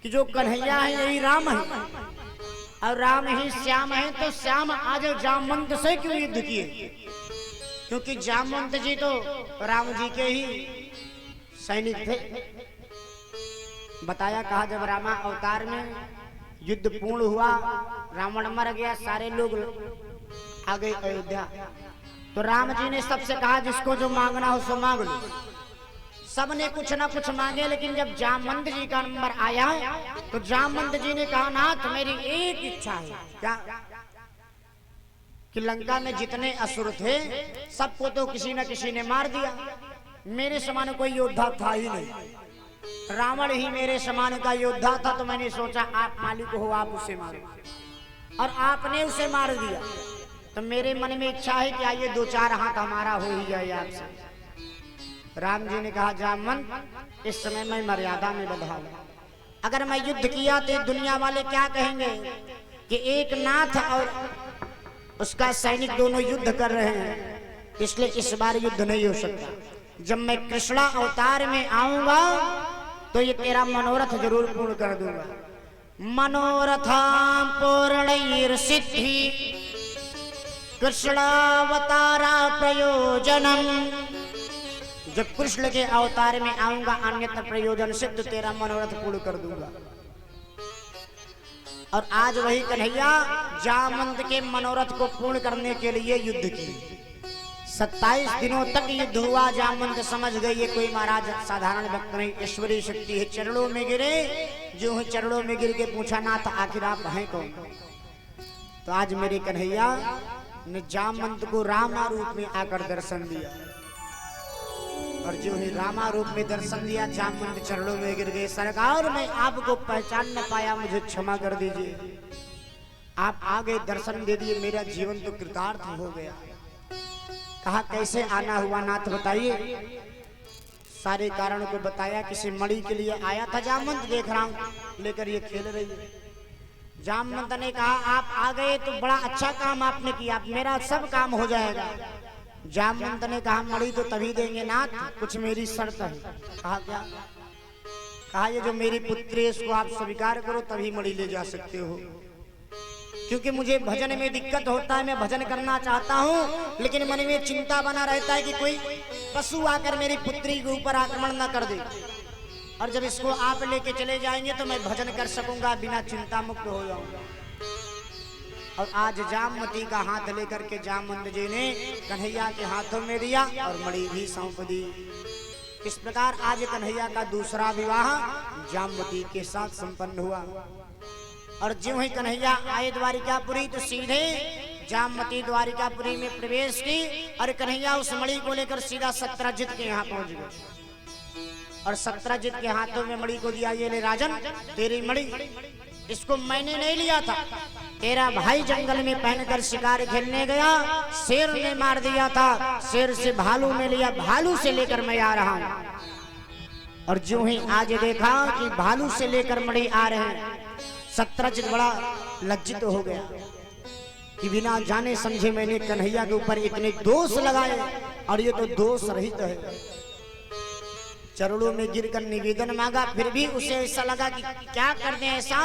[SPEAKER 1] कि जो कन्हैया है यही राम है और राम ही श्याम है, तो श्याम आज जामवंत से क्यों युद्ध किए? क्योंकि जामवंत जी तो राम जी के ही सैनिक थे। बताया कहा जब रामा अवतार में युद्ध पूर्ण हुआ, रावण मर गया, सारे लोग आ गए अयोध्या, तो राम जी ने सबसे कहा जिसको जो मांगना हो सो मांग लो। सबने कुछ ना कुछ मांगे, लेकिन जब जामवंत जी का नंबर आया तो जामवंत जी ने कहा नाथ मेरी एक इच्छा है, क्या? कि लंका में जितने असुर थे सबको तो किसी न किसी ने मार दिया, मेरे समान कोई योद्धा था ही नहीं, रावण ही मेरे समान का योद्धा था। तो मैंने सोचा आप मालिक हो, आप उसे मारो, और आपने उसे मार दिया। तो मेरे मन में इच्छा है कि आइए 2-4 हाथ हमारा हो ही जाए आपसे। राम जी ने कहा जामवंत इस समय मैं मर्यादा में बंधा हूं, अगर मैं युद्ध किया तो दुनिया वाले क्या कहेंगे कि एक नाथ और उसका सैनिक दोनों युद्ध कर रहे हैं, इसलिए इस बार युद्ध नहीं हो सकता। जब मैं कृष्णा अवतार में आऊंगा तो ये तेरा मनोरथ जरूर पूर्ण कर दूंगा। मनोरथां पूर्णैर्सिद्धि कृष्णावतारा प्रयोजनम। जब कृष्ण के अवतार में आऊंगा अन्यथा प्रयोजन सिद्ध, तेरा मनोरथ पूर्ण कर दूंगा। और आज वही कन्हैया जामवंत के मनोरथ को पूर्ण करने के लिए युद्ध की। 27 दिनों तक युद्ध हुआ। जामवंत समझ गए ये कोई महाराज साधारण व्यक्ति नहीं, ईश्वरीय शक्ति है। चरणों में गिरे, जो है चरणों में गिर के पूछा नाथ आखिर आप हैं कौन? तो आज मेरे कन्हैया ने जामवंत को रामा रूप में आकर दर्शन दिया, और जो ही रामा रूप में दर्शन दिया जामवंत चरणों में गिर गए। सरकार मैं आपको पहचान न पाया, मुझे क्षमा कर दीजिए। आप आगे दर्शन दे दिए, मेरा जीवन तो कृतार्थ हो गया। कहा कैसे आना हुआ नाथ बताइए। सारे कारण को बताया। किसी मणि के लिए आया था जामवंत, देख रहा हूं लेकर ये खेल रही है। जामवंत ने कहा आप आ गए तो बड़ा अच्छा काम आपने किया, मेरा सब काम हो जाएगा। जामवंत ने कहा मणि तो तभी देंगे नाथ, कुछ मेरी शर्त है। कहा क्या? कहा ये जो मेरी पुत्री है इसको आप स्वीकार करो तभी मणि ले जा सकते हो, क्योंकि मुझे भजन में दिक्कत होता है। मैं भजन करना चाहता हूँ लेकिन मन में चिंता बना रहता है कि कोई पशु आकर मेरी पुत्री के ऊपर आक्रमण न कर दे, और जब इसको आप लेके चले जाएंगे तो मैं भजन कर सकूंगा, बिना चिंता मुक्त हो जाऊंगा। और आज जामवती का हाथ लेकर के जामवंत जी ने कन्हैया के हाथों में दिया और मणि भी सौंप दी। इस प्रकार आज कन्हैया का दूसरा विवाह जामवती के साथ संपन्न हुआ। और ज्यों ही कन्हैया आए द्वारिकापुरी तो सीधे जामवती द्वारिकापुरी में प्रवेश की, और कन्हैया उस मणि को लेकर सीधा सत्यजित के यहाँ पहुंच गए। और सत्यजित के हाथों में मणि को दिया, ये ले राजन तेरी मणि, इसको मैंने नहीं लिया था, तेरा भाई जंगल में पहनकर शिकार खेलने गया, शेर ने मार दिया था, शेर से भालू में लिया, भालू से लेकर मैं आ रहा हूं। और जो ही आज देखा कि भालू से लेकर मणि आ रहे हैं, सत्यजित बड़ा लज्जित हो गया कि बिना जाने समझे मैंने कन्हैया के ऊपर इतने दोष लगाए, और ये तो दोष रहित है। चरणों में गिरकर निवेदन मांगा, फिर भी उसे ऐसा लगा कि क्या कर दें ऐसा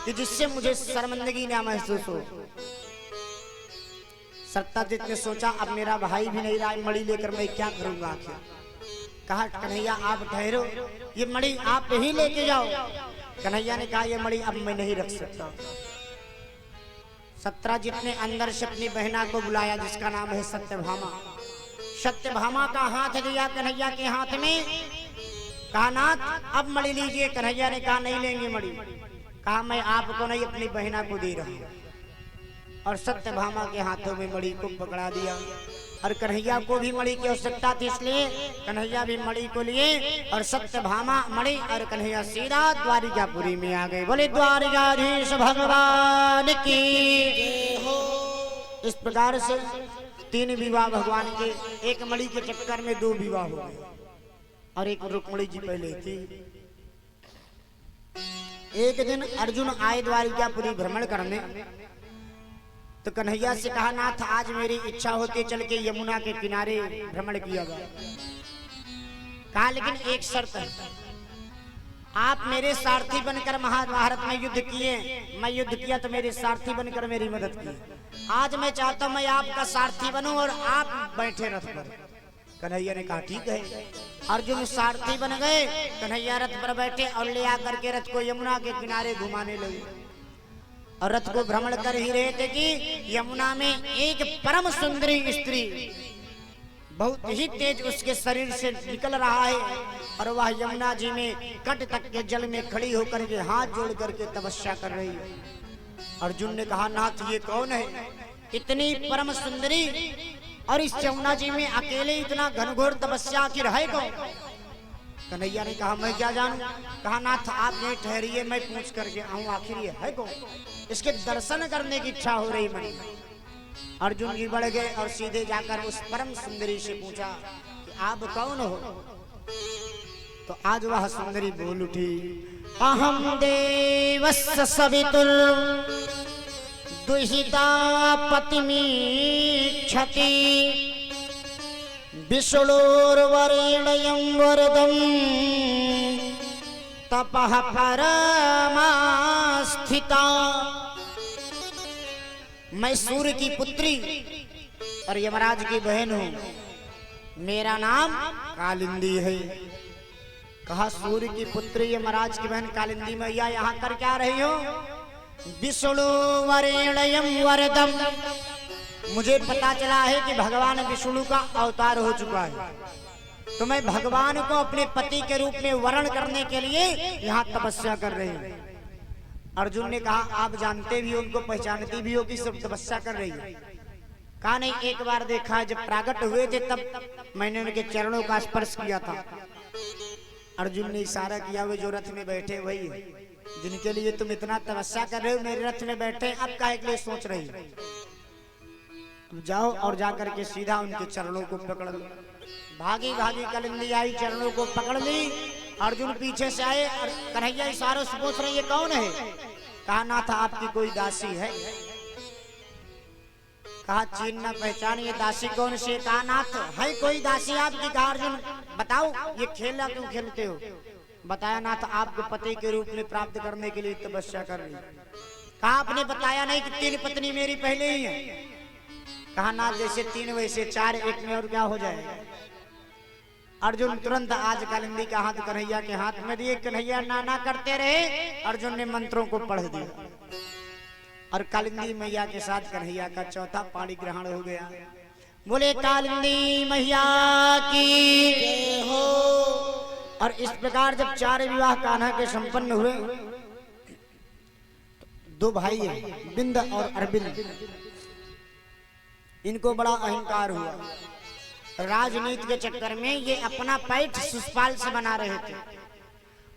[SPEAKER 1] कि जिससे मुझे शर्मिंदगी ना महसूस हो। सत्यजित ने सोचा अब मेरा भाई भी नहीं रहा, मणि लेकर मैं क्या करूंगा आखिर। कहा कन्हैया आप ठहरो, ये मणि आप ही लेके जाओ। कन्हैया ने कहा ये मणि अब मैं नहीं रख सकता। सत्यजित ने अंदर से अपनी बहना को बुलाया जिसका नाम है सत्यभामा। सत्यभामा का हाथ दिया कन्हैया के हाथ में, कहा नाथ अब मणि लीजिए। कन्हैया ने कहा नहीं लेंगे मणि। कहा मैं आपको नहीं अपनी बहना को दे रहा हूं। और सत्यभामा के हाथों में मणि को पकड़ा दिया। और कन्हैया को भी मणि की आवश्यकता थी, इसलिए कन्हैया भी मणि को लिए, और सत्यभामा मणि और कन्हैया सीधा द्वारिकापुरी में आ गए। बोले द्वारिकाधीश भगवान की। इस प्रकार से 3 विवाह भगवान के, एक मणि के चक्कर में 2 विवाह हो गए। और एक रुक्मिणी जी पहले थी। एक दिन अर्जुन आए द्वारिकापुरी भ्रमण करने, तो कन्हैया से कहा, नाथ आज मेरी इच्छा होती चल के यमुना के किनारे भ्रमण किया गया। कहा लेकिन एक शर्त है, आप मेरे सारथी बनकर महाभारत में युद्ध किए, मैं युद्ध किया तो मेरे सारथी बनकर मेरी मदद की। आज मैं चाहता हूं मैं आपका सारथी बनूं और आप बैठे रथ पर। कन्हैया ने कहा ठीक है। अर्जुन सारथी बन गए, कन्हैया रथ पर बैठे और ले आकर के रथ को यमुना के किनारे घुमाने लगे। और रथ को भ्रमण कर ही रहे थे कि यमुना में एक परम सुंदरी स्त्री बहुत ही तेज उसके शरीर से निकल रहा है, और वह यमुना जी में कट तक के जल में खड़ी होकर के हाथ जोड़ करके तपस्या कर रही है। अर्जुन ने कहा, नाथ ये कौन है, इतनी परम सुंदरी और इस यमुना जी में अकेले इतना घनघोर तपस्या आखिर है कौन? कन्हैया ने कहा, मैं क्या जानूं। कहा, नाथ आप यहीं ठहरिए, मैं पूछ करके आऊं आखिर ये है कौन, इसके दर्शन करने की इच्छा हो रही मन में। अर्जुन जी बढ़ गए और सीधे जाकर उस परम सुंदरी से पूछा कि आप कौन हो। तो आज वह सुंदरी बोल उठी, अहम देवस्य सवितुर दुहिता पतिमीक्षति विष्णुर्वरेण्यं वरदं तपः परमास्थिता। मैं सूर्य की पुत्री और यमराज की बहन हूं, मेरा नाम कालिंदी है। कहा, सूर्य की पुत्री यमराज की बहन कालिंदी मैया यहाँ कर क्या रही हो? विष्णु वरेण्यं वरदं, मुझे पता चला है कि भगवान विष्णु का अवतार हो चुका है, तो मैं भगवान को अपने पति के रूप में वर्ण करने के लिए यहाँ तपस्या कर रही हूँ। अर्जुन ने कहा, आप जानते भी हो, उनको पहचानती भी हो कि सब तपस्या कर रही है? कहा, नहीं, एक बार देखा, जब प्राकट हुए थे तब मैंने उनके चरणों का स्पर्श किया था। अर्जुन ने इशारा किया, वे जो रथ में बैठे वही है जिनके लिए तुम इतना तपस्या कर रहे हो, मेरे रथ में बैठे, अब काहे के लिए सोच रही हो? जाओ और जाकर के सीधा उनके चरणों को पकड़ लो। भागी भागी कालिंदी आई, चरणों को पकड़ ली। अर्जुन पीछे से आए और कन्हैया इशारों से पूछ रहे, ये कौन है? कहा, नाथ आपकी कोई दासी है? कहा, चीन न पहचान, ये दासी कौन सी? कहा, नाथ है कोई दासी आपकी? कहा, अर्जुन बताओ, ये खेला क्यों खेलते हो? बताया, नाथ आपको पति के रूप में प्राप्त करने के लिए तपस्या कर रही। कहा, आपने बताया नहीं कि 3 पत्नी मेरी पहले ही है? कहा, नाथ जैसे 3 वैसे 4, एक में और क्या हो जाएगा? अर्जुन तुरंत आज कालिंदी का हाथ कन्हैया के हाथ में दिए। कन्हैया नाना करते रहे, अर्जुन ने मंत्रों को पढ़ दिया और कालिंदी मैया के साथ कन्हैया का चौथा पाणी ग्रहण हो गया। बोले कालिंदी मैया की जय हो। और इस प्रकार जब 4 विवाह कान्हा के संपन्न हुए, 2 भाई हैं, बिंद और अरविंद, इनको बड़ा अहंकार हुआ। राजनीति के चक्कर में ये अपना पैठ शिशुपाल से बना रहे थे,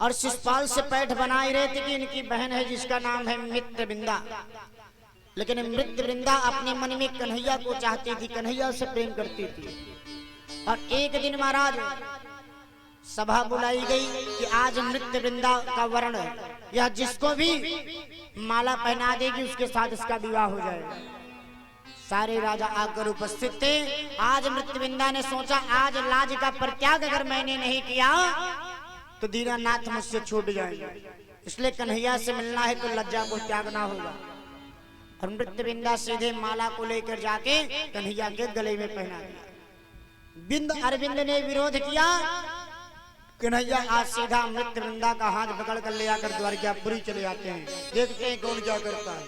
[SPEAKER 1] और शिशुपाल से पैठ बना ही रहे थे कि इनकी बहन है जिसका नाम है मित्रविंदा। लेकिन मित्रविंदा अपने मन में कन्हैया को चाहती थी, कन्हैया से प्रेम करती थी। और एक दिन महाराज सभा बुलाई गई कि आज मित्रविंदा का वर्ण है, यह जिसको भी माला पहना देगी उसके साथ इसका विवाह हो जाएगा। सारे राजा आकर उपस्थित थे। आज मृत्युविंदा ने सोचा, आज लाज का परित्याग अगर मैंने नहीं किया तो दीनानाथ मुझसे छूट जाएंगे, इसलिए कन्हैया से मिलना है तो लज्जा को त्यागना होगा। और मृत्युविंदा सीधे माला को लेकर जाके कन्हैया के गले में पहना दिया। बिंद अरविंद ने विरोध किया। कन्हैया आज सीधा मृत्युविंदा का हाथ पकड़ कर ले आकर द्वारकापुरी चले आते हैं, देखते हैं कौन क्या करता है।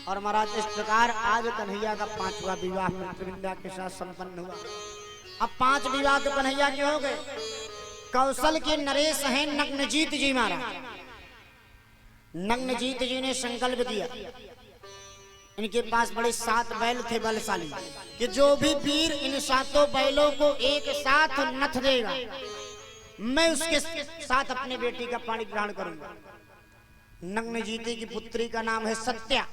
[SPEAKER 1] और महाराज इस प्रकार आज कन्हैया का 5वां विवाह मृत्युविंदा के साथ संपन्न हुआ। अब 5 विवाह तो कन्हैया के हो गए। कौशल के नरेश हैं नग्नजीत जी महाराज। नग्नजीत जी ने संकल्प किया, इनके पास बड़े 7 बैल थे बलशाली, कि जो भी वीर इन 7 बैलों को एक साथ नथ देगा मैं उसके साथ अपने बेटी का पाणी ग्रहण करूंगा। नग्नजीती की पुत्री का नाम है सत्या।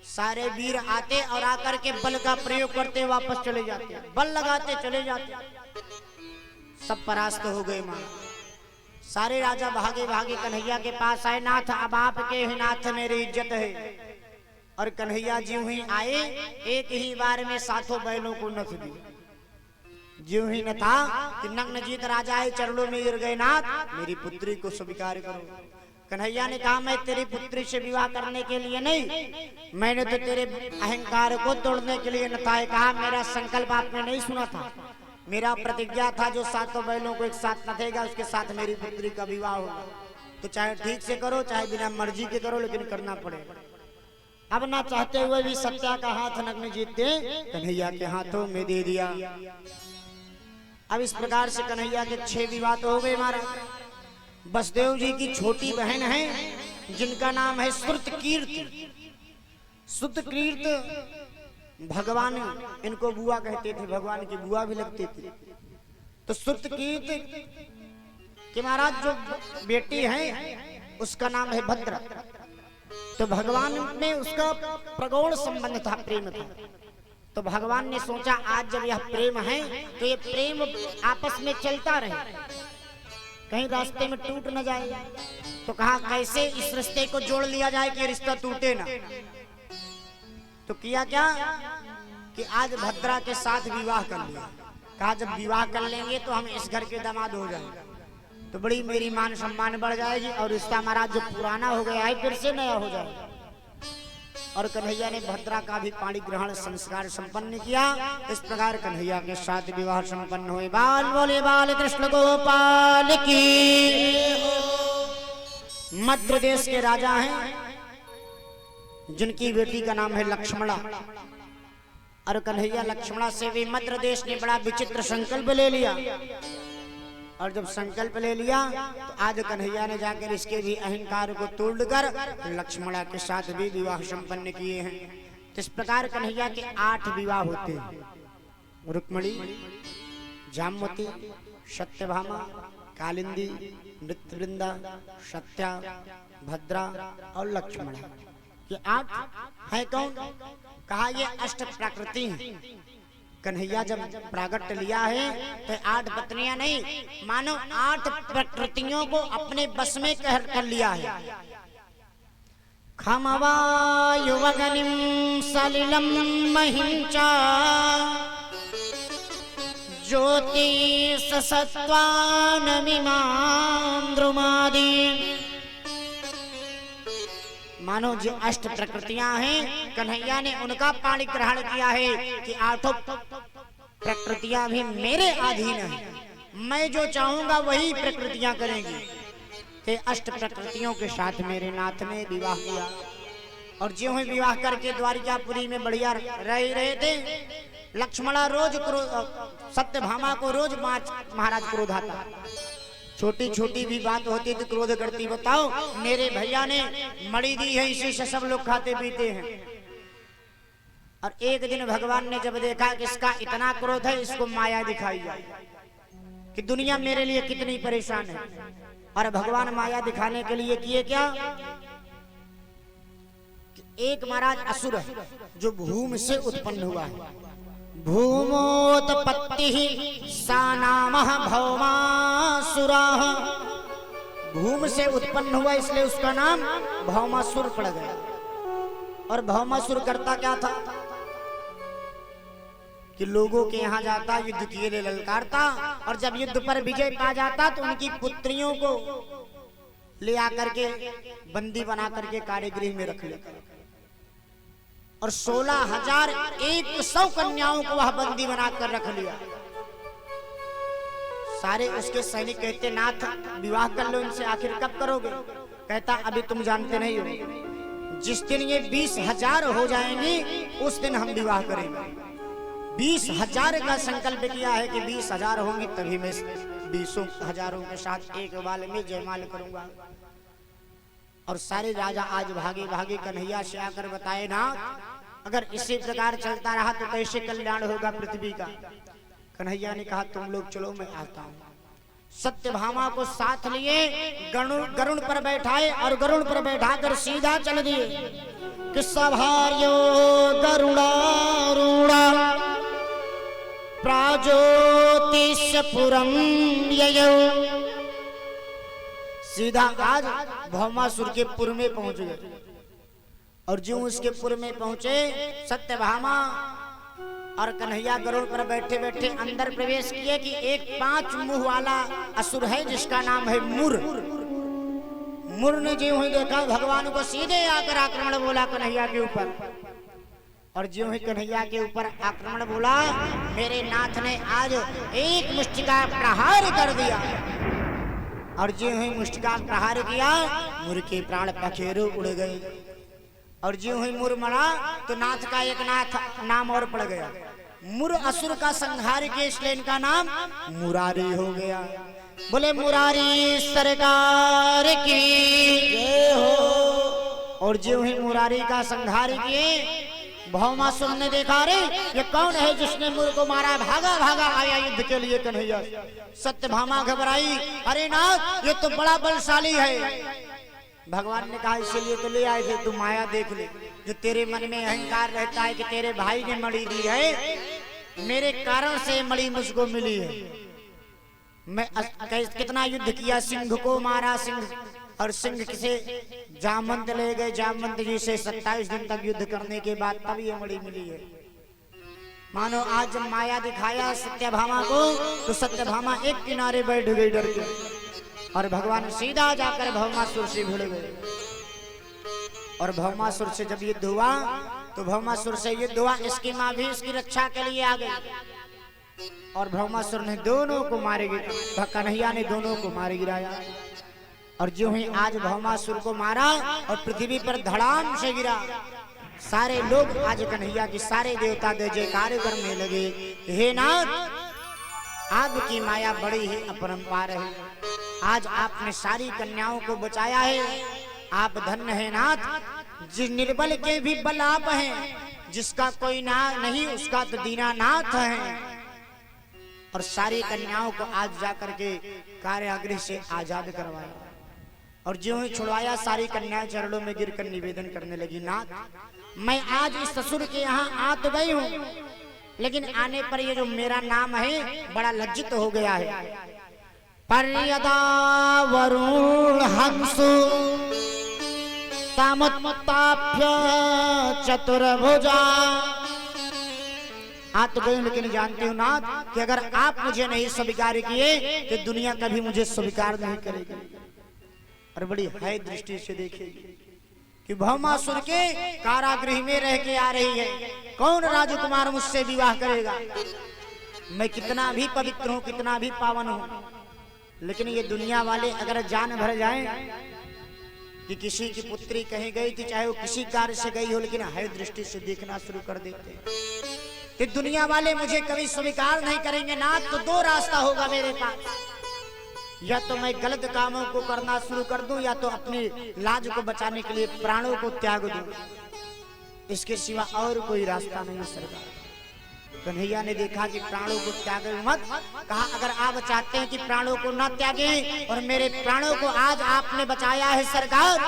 [SPEAKER 1] सारे वीर आते और आकर के बल का प्रयोग करते वापस चले जाते, बल लगाते चले जाते, सब परास्त हो गए। मां सारे राजा भागे भागे कन्हैया के पास आए। नाथ अब आपके ही नाथ मेरी इज्जत है। और कन्हैया ज्यों ही आए एक ही बार में सातों बैलों को नथ दी। ज्यों ही न था कि नग्नजीत राजा है चरणों में गिर गए, नाथ मेरी पुत्री को स्वीकार करो। कन्हैया ने कहा मैं तेरी पुत्री से विवाह करने के लिए नहीं, मैंने तो तेरे अहंकार को तोड़ने के लिए न था। कहा मेरा संकल्प आपने नहीं सुना था, मेरा प्रतिज्ञा था जो सातों बैलों को एक साथ नथेगा उसके साथ मेरी पुत्री का विवाह होगा। तो चाहे ठीक से करो चाहे बिना मर्जी के करो, लेकिन करना पड़ेगा। अब ना चाहते हुए भी सत्या का हाथ नग्नजीत ने कन्हैया के हाथों में दे दिया। अब इस प्रकार से कन्हैया के 6 विवाह तो हो गए महाराज। बसदेव जी की छोटी बहन है जिनका नाम है श्रुतकीर्त। श्रुतकीर्त भगवान इनको बुआ कहते थे, भगवान की बुआ भी लगते थे। तो श्रुतकीर्त कि महाराज जो बेटी है उसका नाम है भद्र। तो भगवान में उसका प्रगौण संबंध था, प्रेम था। तो भगवान ने सोचा आज जब यह प्रेम है तो ये प्रेम आपस में चलता रहे, कहीं रास्ते में टूट न जाए। तो कहा कैसे इस रिश्ते को जोड़ लिया जाए कि रिश्ता टूटे ना। तो किया क्या कि आज भद्रा के साथ विवाह कर लिया। कहा जब विवाह कर लेंगे तो हम इस घर के दामाद हो जाएंगे, तो बड़ी मेरी मान सम्मान बढ़ जाएगी और रिश्ता महाराज जो पुराना हो गया है फिर से नया हो जाएगा। और कन्हैया ने भद्रा का भी पाणी ग्रहण संस्कार संपन्न किया। इस प्रकार कन्हैया के साथ विवाह संपन्न हुए। बाल बोले बाल कृष्ण गोपाल की। मध्य देश के राजा हैं जिनकी बेटी का नाम है लक्ष्मणा। और कन्हैया लक्ष्मणा से भी मध्य देश ने बड़ा विचित्र संकल्प ले लिया। और जब संकल्प ले लिया तो आज कन्हैया ने जाकर इसके भी अहंकार को तोड़कर लक्ष्मणा के साथ भी विवाह संपन्न किए हैं। तो इस प्रकार कन्हैया के 8 विवाह होते हैं। रुक्मणी, जामवती, सत्यभामा, कालिंदी, नृत्यवृंदा, सत्या, भद्रा और लक्ष्मणा। ये 8 है कौन? कहा ये अष्ट प्रकृति हैं। कन्हैया जब प्रागट्य लिया है तो 8 पत्नियां नहीं, मानो 8 प्रकृतियों को अपने बस में कर लिया है। खमवा युवगनिम सलिलम महिंचा ज्योतिष सत्वानमिमां द्रुमादि। मानो जो अष्ट प्रकृतियां हैं कन्हैया ने उनका पाणी ग्रहण किया है कि 8 प्रकृतियां भी मेरे अधीन हैं, मैं जो चाहूंगा वही प्रकृतियां करेंगी। ते अष्ट प्रकृतियों के साथ मेरे नाथ ने विवाह किया। और ज्यों ही विवाह करके द्वारिकापुरी में बढ़िया रह रहे थे, लक्ष्मणा रोज सत्यभामा को रोज महाराज क्रोध आता। छोटी छोटी भी बात होती तो क्रोध करती। बताओ मेरे भैया ने मणि दी है, इसी से सब लोग खाते पीते हैं। और एक दिन भगवान ने जब देखा कि इसका इतना क्रोध है, इसको माया दिखाई जाए कि दुनिया मेरे लिए कितनी परेशान है। और भगवान माया दिखाने के लिए किए क्या कि एक महाराज असुर है जो भूमि से उत्पन्न हुआ है। भूमोत्पत्ति सा नामः भौमासुरः। भूमि से उत्पन्न हुआ इसलिए उसका नाम भौमासुर पड़ गया। और भौमासुर करता क्या था कि लोगों के यहाँ जाता, युद्ध के लिए ललकारता, और जब युद्ध पर विजय पा जाता तो उनकी पुत्रियों को ले आकर के बंदी बना करके कारागृह में रख लेता। और 16,100 कन्याओं को वह बंदी बनाकर रख लिया। सारे उसके सैनिक कहते नाथ विवाह कर लो इनसे, आखिर कब करोगे? कहता अभी तुम जानते नहीं हो, जिस दिन ये 20,000 हो जाएंगी उस दिन हम विवाह करेंगे। 20,000 का संकल्प किया है कि 20,000 होंगी तभी मैं 20,000 के साथ एक बाल में जयमाल करूंगा। और सारे राजा आज भागे भागे कन्हैया से आकर बताए ना, अगर इसी प्रकार चलता रहा तो कैसे कल्याण होगा पृथ्वी का। कन्हैया ने कहा तुम लोग चलो मैं आता हूँ। सत्यभामा को साथ लिए गरुण पर बैठाए और गरुण पर बैठाकर सीधा चल दिए कि सभार्यो गरुडारूढ़ा प्राज्योतिषपुरम ययौ। सीधा आज भौमासुर के पुर में पहुंच गए और जो उसके पुर में पहुंचे सत्यभामा और कन्हैया गरुड़ पर बैठे बैठे अंदर प्रवेश किए कि एक 5 मुंह वाला असुर है जिसका नाम है मुर। मुर ने जो ही देखा भगवान को सीधे आकर आक्रमण बोला कन्हैया के ऊपर। और जो ही कन्हैया के ऊपर आक्रमण बोला मेरे नाथ ने आज एक मुष्टिका प्रहार कर दिया। और जो ही मुष्टिका प्रहार किया मुर के प्राण पखेरु उड़ गए। और जो ही मुर मरा तो नाथ का एक नाम और पड़ गया। मुर असुर का संहार के इसलिए इनका नाम मुरारी हो गया। बोले मुरारी सरकार की जय हो। और जो ही मुरारी का संहार किए भौमासुर ने देखा रे ये कौन है जिसने मुर को मारा। भागा भागा आया युद्ध के लिए कन्हैया। सत्यभामा घबराई अरे नाथ ये तो बड़ा बलशाली है। भगवान ने कहा इसीलिए तो ले आए थे तू माया देख ले। जो तेरे मन में अहंकार रहता है कि तेरे भाई ने मणि दी है मेरे कारण से मणि मुझको मिली है। मैं कितना युद्ध किया सिंह को मारा सिंह और सिंह किसे जामवंत ले गए। जामवंत जी से 27 दिन तक युद्ध करने के बाद तब ये मणि मिली है। मानो आज जब माया दिखाया सत्यभामा को तो सत्यभामा एक किनारे बैठ गई डर के। और भगवान सीधा जाकर भौमासुर से भिड़ गए। और भौमासुर से जब युद्ध हुआ तो भौमासुर से युद्ध हुआ इसकी माँ भी इसकी रक्षा के लिए आ गई। और भौमासुर ने दोनों को मारे गिराया। कन्हैया ने दोनों को मारे गिराया। और जो ही आज भौमासुर को मारा और पृथ्वी पर धड़ाम से गिरा। सारे लोग आज कन्हैया की सारे देवता दे जयकार करने लगे। हे नाथ आपकी माया बड़ी ही अपरंपार है। आज आपने सारी कन्याओं को बचाया है। आप धन्य है नाथ। जिस निर्बल के भी बल आप हैं जिसका कोई ना नहीं उसका तो दीनानाथ है। और सारी कन्याओं को आज जाकर के कारागृह से आजाद करवाया। और जो ही छुड़वाया सारी कन्याएं चरणों में गिरकर निवेदन करने लगी नाथ मैं आज इस ससुर के यहाँ आ तो गई हूँ लेकिन आने पर ये जो मेरा नाम है बड़ा लज्जित हो गया है। पर यदा वरुण हंसु तामुत्ताप्य चतुर्भुजा। आ तो गई लेकिन जानती हूँ नाथ कि अगर आप मुझे नहीं स्वीकार किए तो दुनिया कभी मुझे स्वीकार नहीं करेगी। और बड़ी है दृष्टि से देखेगी कि भौमासुर के कारागृह में रह के आ रही है। कौन राजकुमार मुझसे विवाह करेगा। मैं कितना भी पवित्र हूँ कितना भी पावन हूँ लेकिन ये दुनिया वाले अगर जान भर जाएं कि किसी की पुत्री कहीं गई थी चाहे वो किसी कार्य से गई हो लेकिन है दृष्टि से देखना शुरू कर देते हैं कि दुनिया वाले मुझे कभी स्वीकार नहीं करेंगे नाथ। तो 2 रास्ता होगा मेरे पास। या तो मैं गलत कामों को करना शुरू कर दूं या तो अपनी लाज को बचाने के लिए प्राणों को त्याग दूं। इसके सिवा और कोई रास्ता नहीं सरकार। कन्हैया ने देखा कि प्राणों को त्याग मत। कहा अगर आप चाहते हैं कि प्राणों को न त्यागे और मेरे प्राणों को आज आपने बचाया है सरकार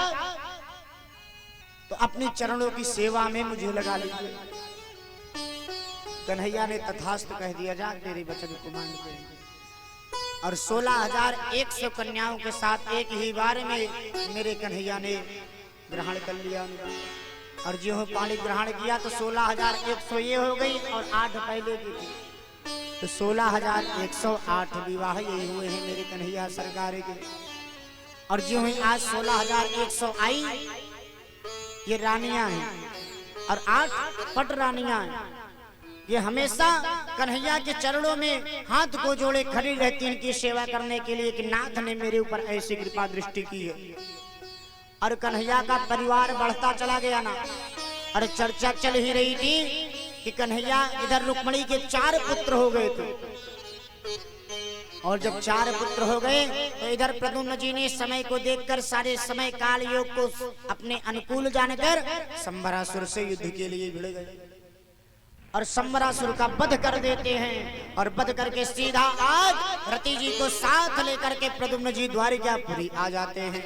[SPEAKER 1] तो अपनी चरणों की सेवा में मुझे लगा लीजिए। कन्हैया ने तथास्तु कह दिया जा तेरे वचन को मान के। और 16,100 कन्याओं के साथ एक ही बार में मेरे कन्हैया ने ग्रहण कर लिया। और जो पानी ग्रहण किया तो 16,100 ये हो गई और 8 पहले की थी तो 16,108 विवाह यही हुए हैं मेरे कन्हैया सरकार के। और जो ही आज 16,100 आई ये रानियां हैं और 8 पट रानियां हैं। ये हमेशा कन्हैया के चरणों में हाथ को जोड़े खड़ी रहती हैं इनकी सेवा करने के लिए कि नाथ ने मेरे ऊपर ऐसी कृपा दृष्टि की है। और कन्हैया का परिवार बढ़ता चला गया ना। और चर्चा चल ही रही थी कि कन्हैया इधर रुक्मणी के 4 पुत्र हो गए थे। और जब 4 पुत्र हो गए तो इधर प्रद्युम्न जी ने समय को देखकर सारे समय काल योग को अपने अनुकूल जानकर संबरासुर से युद्ध के लिए भिड़ गए और संबरासुर का वध कर देते हैं। और वध करके सीधा आज रति जी को साथ लेकर के प्रद्युम्न जी द्वारिकापुरी आ जाते हैं।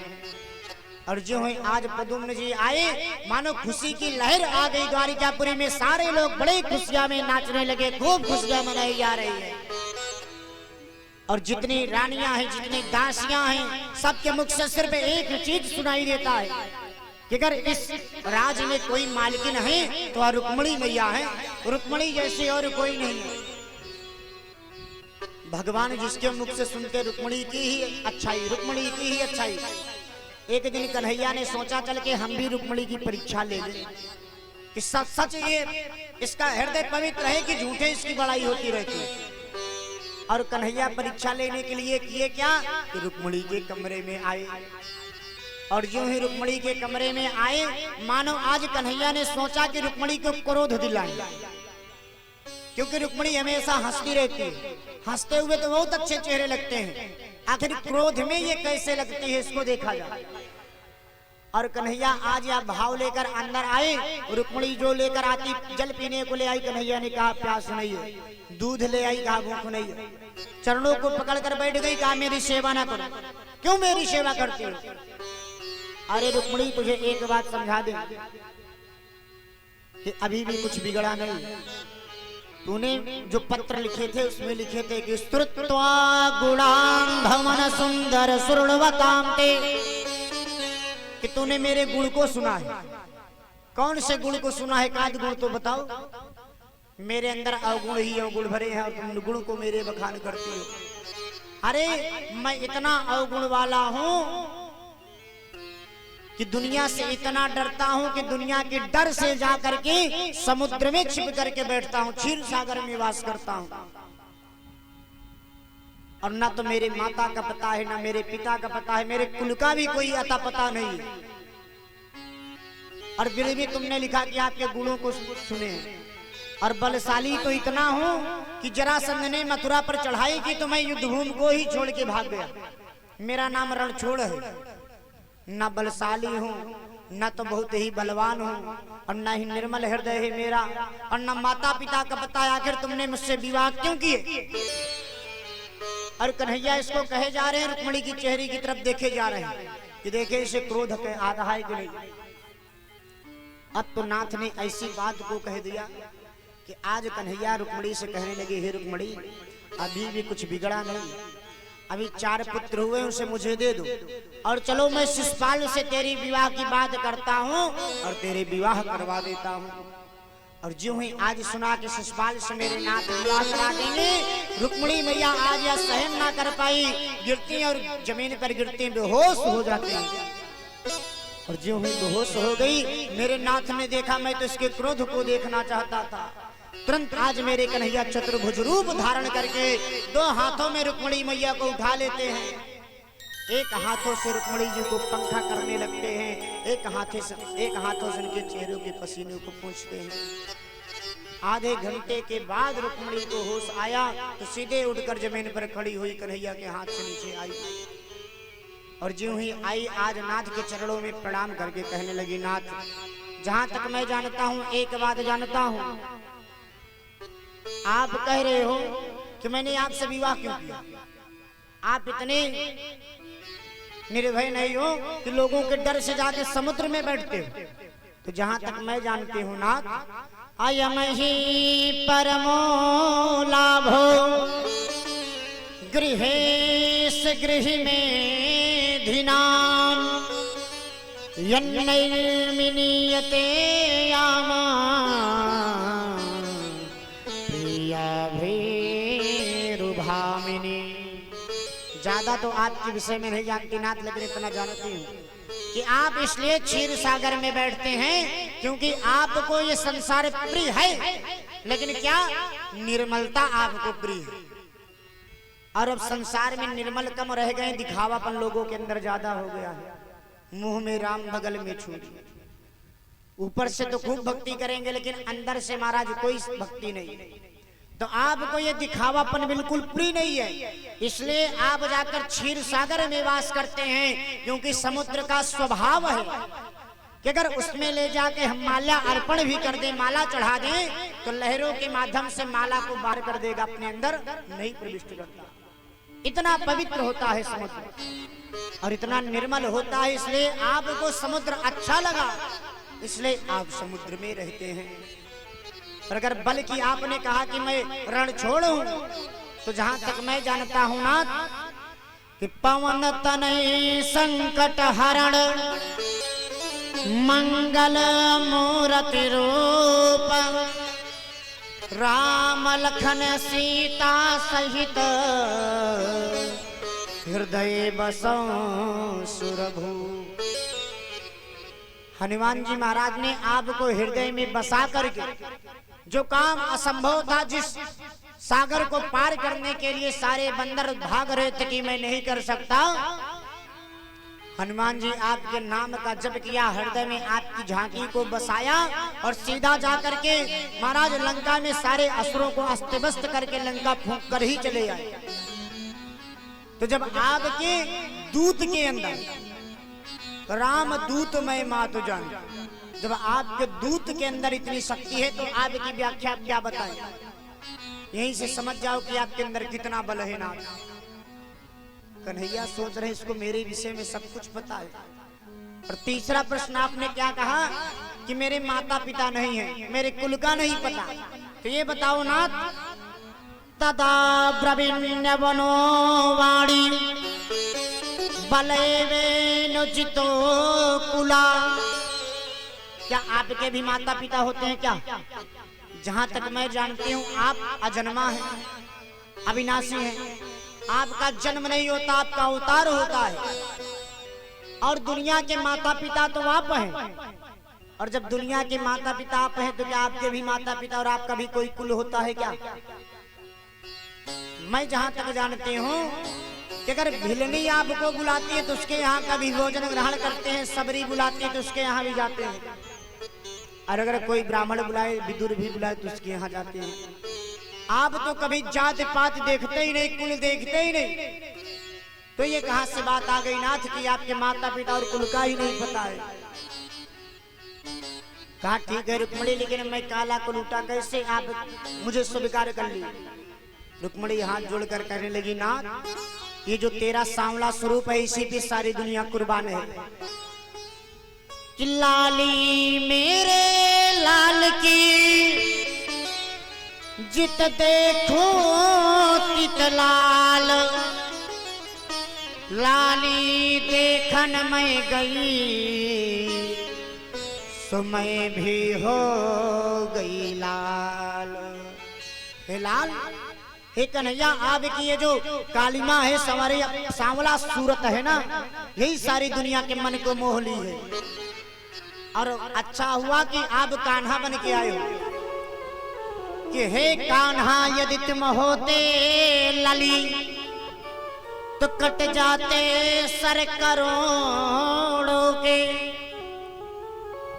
[SPEAKER 1] और जो है आज प्रद्युम्न जी आए, मानो खुशी की लहर आ गई द्वारिकापुरी में। सारे लोग बड़े खुशियां में नाचने लगे, खूब खुशियां मनाई जा रही है। और जितनी रानियां हैं, जितनी दासियां हैं, सबके मुख से सिर्फ एक चीज सुनाई देता है कि अगर इस राज में कोई मालकिन है तो रुक्मिणी मैया है। रुक्मिणी जैसी और कोई नहीं है। भगवान जिसके मुख से सुनते रुक्मिणी की ही अच्छाई, रुक्मिणी की ही अच्छाई। एक दिन कन्हैया ने सोचा चल के हम भी रुक्मिणी की परीक्षा ले लें कि सच सच ये इसका हृदय पवित्र है कि झूठे इसकी बड़ाई होती रहती है। और कन्हैया परीक्षा लेने के लिए किए क्या कि रुक्मिणी के कमरे में आए। और जो ही रुक्मिणी के कमरे में आए, मानो आज कन्हैया ने सोचा कि रुक्मिणी को क्रोध दिलाएं, क्योंकि रुक्मिणी हमेशा हंसती रहती है। हंसते हुए तो बहुत अच्छे चेहरे लगते हैं, आखिर क्रोध में ये कैसे लगती है इसको देखा जाए। और कन्हैया आज यह भाव लेकर अंदर आए। रुक्मिणी जो लेकर आती, जल पीने को ले आई, कन्हैया ने कहा प्यास नहीं है। दूध ले आई, कहा भूख नहीं है। चरणों को पकड़कर बैठ गई, कहा मेरी सेवा ना करो। क्यों मेरी सेवा करती हो? अरे रुक्मिणी तुझे एक बात समझा दे कि अभी भी कुछ बिगड़ा नहीं। तूने जो पत्र लिखे थे उसमें लिखे थे कि स्तुत्वा गुणां भवन सुंदर सुरवतां ते, कि तूने मेरे गुण को सुना है। कौन से गुण को सुना है? काद गुण तो बताओ। मेरे अंदर अवगुण ही अवगुण भरे हैं और तुम गुण को मेरे बखान करती हो। अरे मैं इतना अवगुण वाला हूं कि दुनिया से इतना डरता हूं कि दुनिया के डर से जा करके समुद्र में छिप करके बैठता हूं, क्षीर सागर में वास करता हूं। और ना तो मेरे माता का पता है, ना मेरे पिता का पता है, मेरे कुल का भी कोई अता पता नहीं। और फिर भी तुमने लिखा कि आपके गुणों को सुने। और बलशाली तो इतना हूं कि जरासंध ने मथुरा पर चढ़ाई की तो मैं युद्धभूमि को ही छोड़ के भाग गया। मेरा नाम रणछोड़ है। ना बलशाली हूँ, न तो बहुत ही बलवान हूँ, और न ही निर्मल हृदय है मेरा, और न माता पिता का पता। आखिर तुमने मुझसे विवाह क्यों किए? और कन्हैया इसको कहे जा रहे हैं, रुक्मिणी की चेहरे की तरफ देखे जा रहे हैं कि देखे इसे क्रोध आ रहा है कि नहीं। अब तो नाथ ने ऐसी बात को कह दिया कि आज कन्हैया रुक्मिणी से कहने लगे, हे रुक्मिणी अभी भी कुछ बिगड़ा नहीं। अभी 4 पुत्र हुए, उसे मुझे दे दो और चलो मैं शिशुपाल से तेरी विवाह की बात करता हूँ और तेरे विवाह करवा देता हूँ। और जो ही आज सुना कि शिशुपाल से मेरे नाथ विवाह करा देंगे, रुक्मिणी मैया आज यह सहन ना कर पाई, गिरती और जमीन पर गिरती बेहोश हो जाते हैं। और जो ही बेहोश हो गई, मेरे नाथ ने देखा मैं तो इसके क्रोध को देखना चाहता था। तुरंत आज मेरे कन्हैया चतुर्भुज रूप धारण करके 2 हाथों में रुक्मिणी मैया को उठा लेते हैं। एक हाथों से रुक्मिणी जी को पंखा करने लगते हैं, एक हाथों से उनके चेहरों के पसीने को पोंछते हैं। आधे घंटे के बाद रुक्मिणी को होश आया तो सीधे उठकर जमीन पर खड़ी हुई, कन्हैया के हाथ से नीचे आई। और जो ही आई आज नाथ के चरणों में प्रणाम करके कहने लगी, नाथ जहां तक मैं जानता हूं एक बात जानता हूं, आप कह रहे हो कि मैंने आपसे विवाह क्यों किया। आप इतने निर्भय नहीं हो कि लोगों के डर से जाके समुद्र में बैठते हो। तो जहां तक मैं जानती हूँ नाथ, अयम ही परमो लाभो गृहेश गृह में धिनाम यन्नैर्मिनीयते यामा ज्यादा तो आपके विषय में नहीं जानती नाथ, लेकिन इतना जानती हूँ कि आप इसलिए क्षीर सागर में बैठते हैं क्योंकि आपको ये संसार प्रिय है, लेकिन क्या निर्मलता आपको प्रिय है। और अब संसार में निर्मल कम रह गए, दिखावापन लोगों के अंदर ज्यादा हो गया है। मुंह में राम बगल में छुरी, ऊपर से तो खूब भक्ति करेंगे लेकिन अंदर से महाराज कोई भक्ति नहीं। तो आपको ये दिखावापन बिल्कुल प्रिय नहीं है, इसलिए आप जाकर क्षीर सागर में वास करते हैं, क्योंकि समुद्र का स्वभाव है कि अगर उसमें ले जाके हम माला अर्पण भी कर दें, माला चढ़ा दें, तो लहरों के माध्यम से माला को बाहर कर देगा, अपने अंदर नहीं प्रविष्ट करता। इतना पवित्र होता है समुद्र और इतना निर्मल होता है, इसलिए आपको समुद्र अच्छा लगा, इसलिए आप समुद्र में रहते हैं। और अगर बल्कि आपने कहा कि मैं रण छोड़ूं, तो जहां तक मैं जानता हूं नाथ कि पवन तनय संकट हरण मंगल मूर्ति रूप राम लखन सीता सहित हृदय बसो सुरभु। हनुमान जी महाराज ने आपको हृदय में बसा करके जो काम असंभव था, जिस सागर को पार करने के लिए सारे बंदर भाग रहे थे कि मैं नहीं कर सकता, हनुमान जी आपके नाम का जप किया, हृदय में आपकी झांकी को बसाया और सीधा जाकर के महाराज लंका में सारे असुरों को अस्तव्यस्त करके लंका फूंक कर ही चले आए। तो जब आपके दूत के अंदर राम दूत मैं मातु जान, जब आपके दूत के अंदर इतनी शक्ति है तो आपकी व्याख्या क्या बताएं? यहीं से समझ जाओ कि आपके अंदर कितना बल है नाथ। कन्हैया सोच रहे इसको मेरे विषय में सब कुछ पता है। और तीसरा प्रश्न आपने क्या कहा कि मेरे माता पिता नहीं है, मेरे कुल का नहीं पता, तो ये बताओ नाथ। तदा ब्रवीण्य वनो वाणी बलवेनुजितो कुला। क्या आपके भी माता पिता होते हैं क्या? जहां तक मैं जानती हूँ आप अजन्मा हैं, अविनाशी हैं, आपका जन्म नहीं होता, आपका अवतार होता है। और दुनिया के माता पिता तो आप हैं, और जब दुनिया के माता पिता आप हैं तो क्या आपके भी माता पिता और आपका भी कोई कुल होता है क्या? मैं जहां तक जानती हूँ कि अगर भिलनी आपको बुलाती है तो उसके यहाँ का भी भोजन ग्रहण करते हैं, सबरी बुलाती है तो उसके यहाँ भी जाते हैं, और अगर कोई ब्राह्मण बुलाए, विदुर भी बुलाए तो उसके यहाँ जाते हैं। आप तो कभी जात पात देखते ही नहीं, कुल देखते ही नहीं, तो ये कहां से बात आ गई नाथ कि आपके माता पिता और कुल का ही नहीं पता है? कहा ठीक है रुक्मणी, लेकिन मैं काला को लूटा कैसे, आप मुझे स्वीकार कर ली। रुक्मणी हाथ जोड़कर कहने लगी नाथ, ये जो तेरा सांवला स्वरूप है इसी पे सारी दुनिया कुर्बान है। कि लाली मेरे लाल की जित देखो तित लाल, लाली देखन मैं गई सो मैं भी हो गई लाल। हे लाल, हे कन्हैया, आपकी ये जो कालिमा है, सवारी सांवला सूरत है ना, यही सारी दुनिया के मन को मोह ली है। और अच्छा हुआ कि आप कान्हा बन के आए हो कि हे कान्हा यदि तुम होते लली तो कट जाते सर करोड़ों के।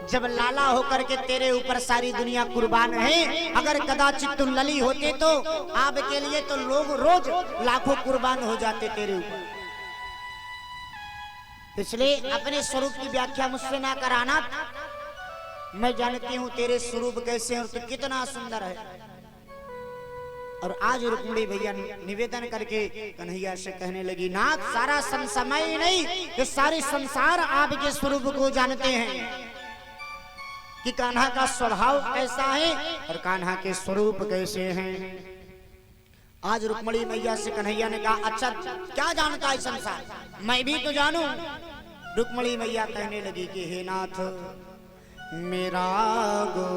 [SPEAKER 1] जब लाला होकर के तेरे ऊपर सारी दुनिया कुर्बान है, अगर कदाचित तुम लली होते तो आपके लिए तो लोग रोज लाखों कुर्बान हो जाते तेरे ऊपर। इसलिए अपने स्वरूप की व्याख्या मुझसे ना कराना, मैं जानती हूँ तेरे स्वरूप कैसे और तू कितना सुंदर है। और आज रुक्मिणी भैया निवेदन करके कन्हैया से कहने लगी नाथ, सारा समय नहीं, ये सारे संसार आपके स्वरूप को जानते हैं कि कान्हा का स्वभाव कैसा है और कान्हा के स्वरूप कैसे हैं। आज रुक्मिणी मैया से कन्हैया ने कहा अच्छा क्या जानता है संसार, मैं भी तो जानूं। रुक्मिणी मैया कहने लगी कि हे नाथ, मेरा गो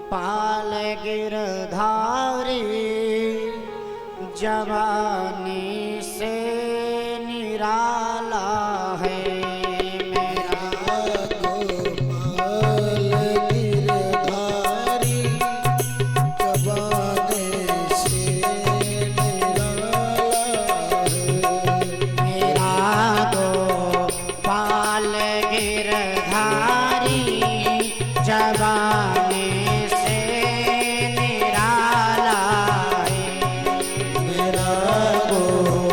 [SPEAKER 1] पाल गिरधारी जवानी से निराला है।
[SPEAKER 2] मेरा गो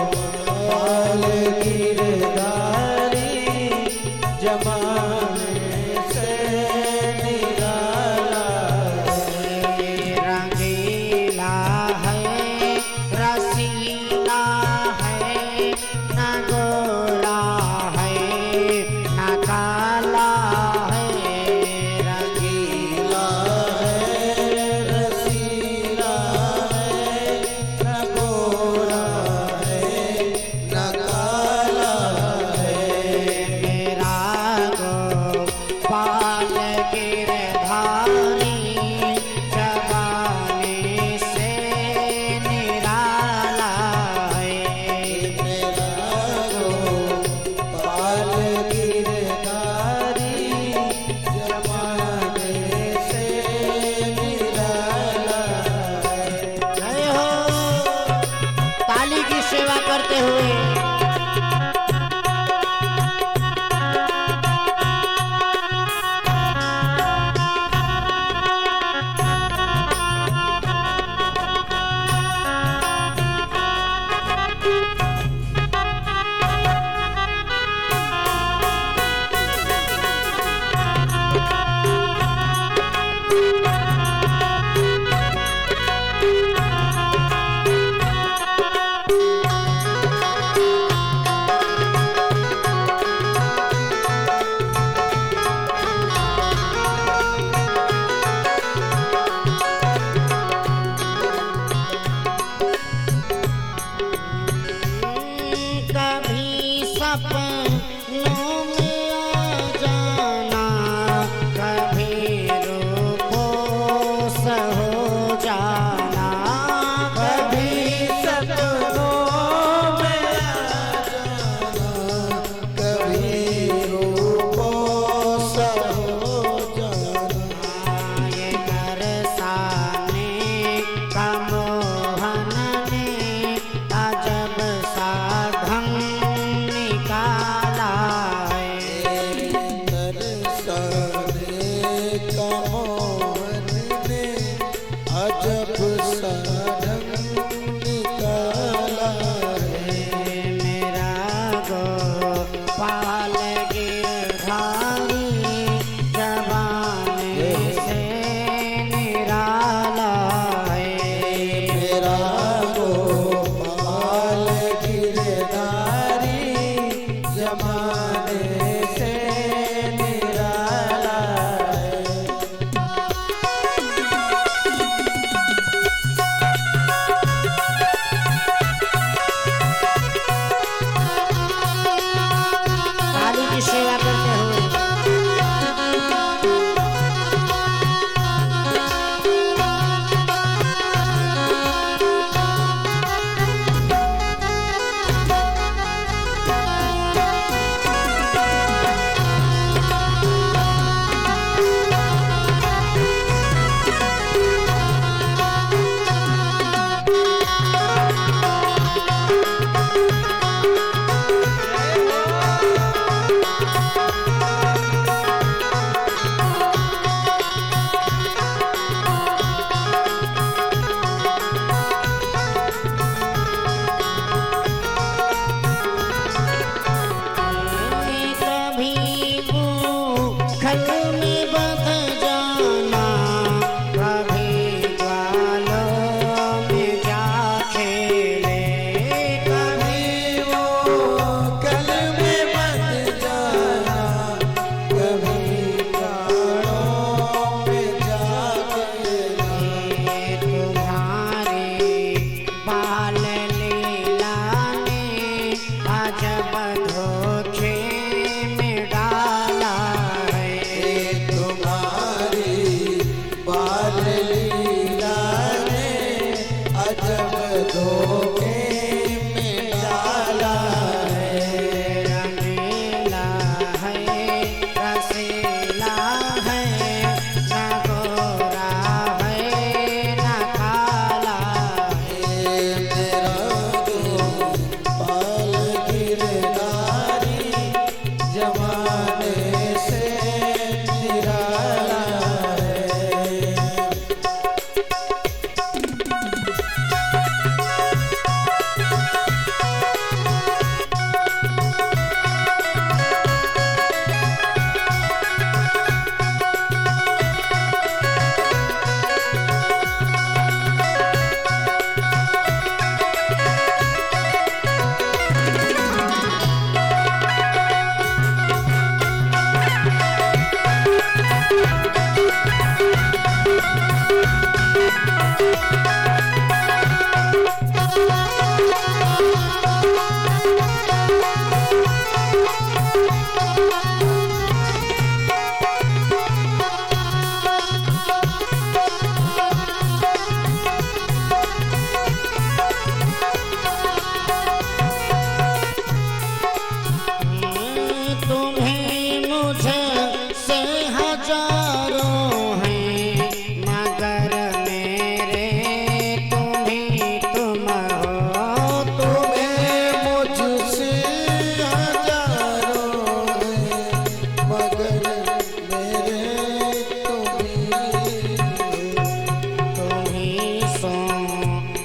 [SPEAKER 1] सेवा करते हुए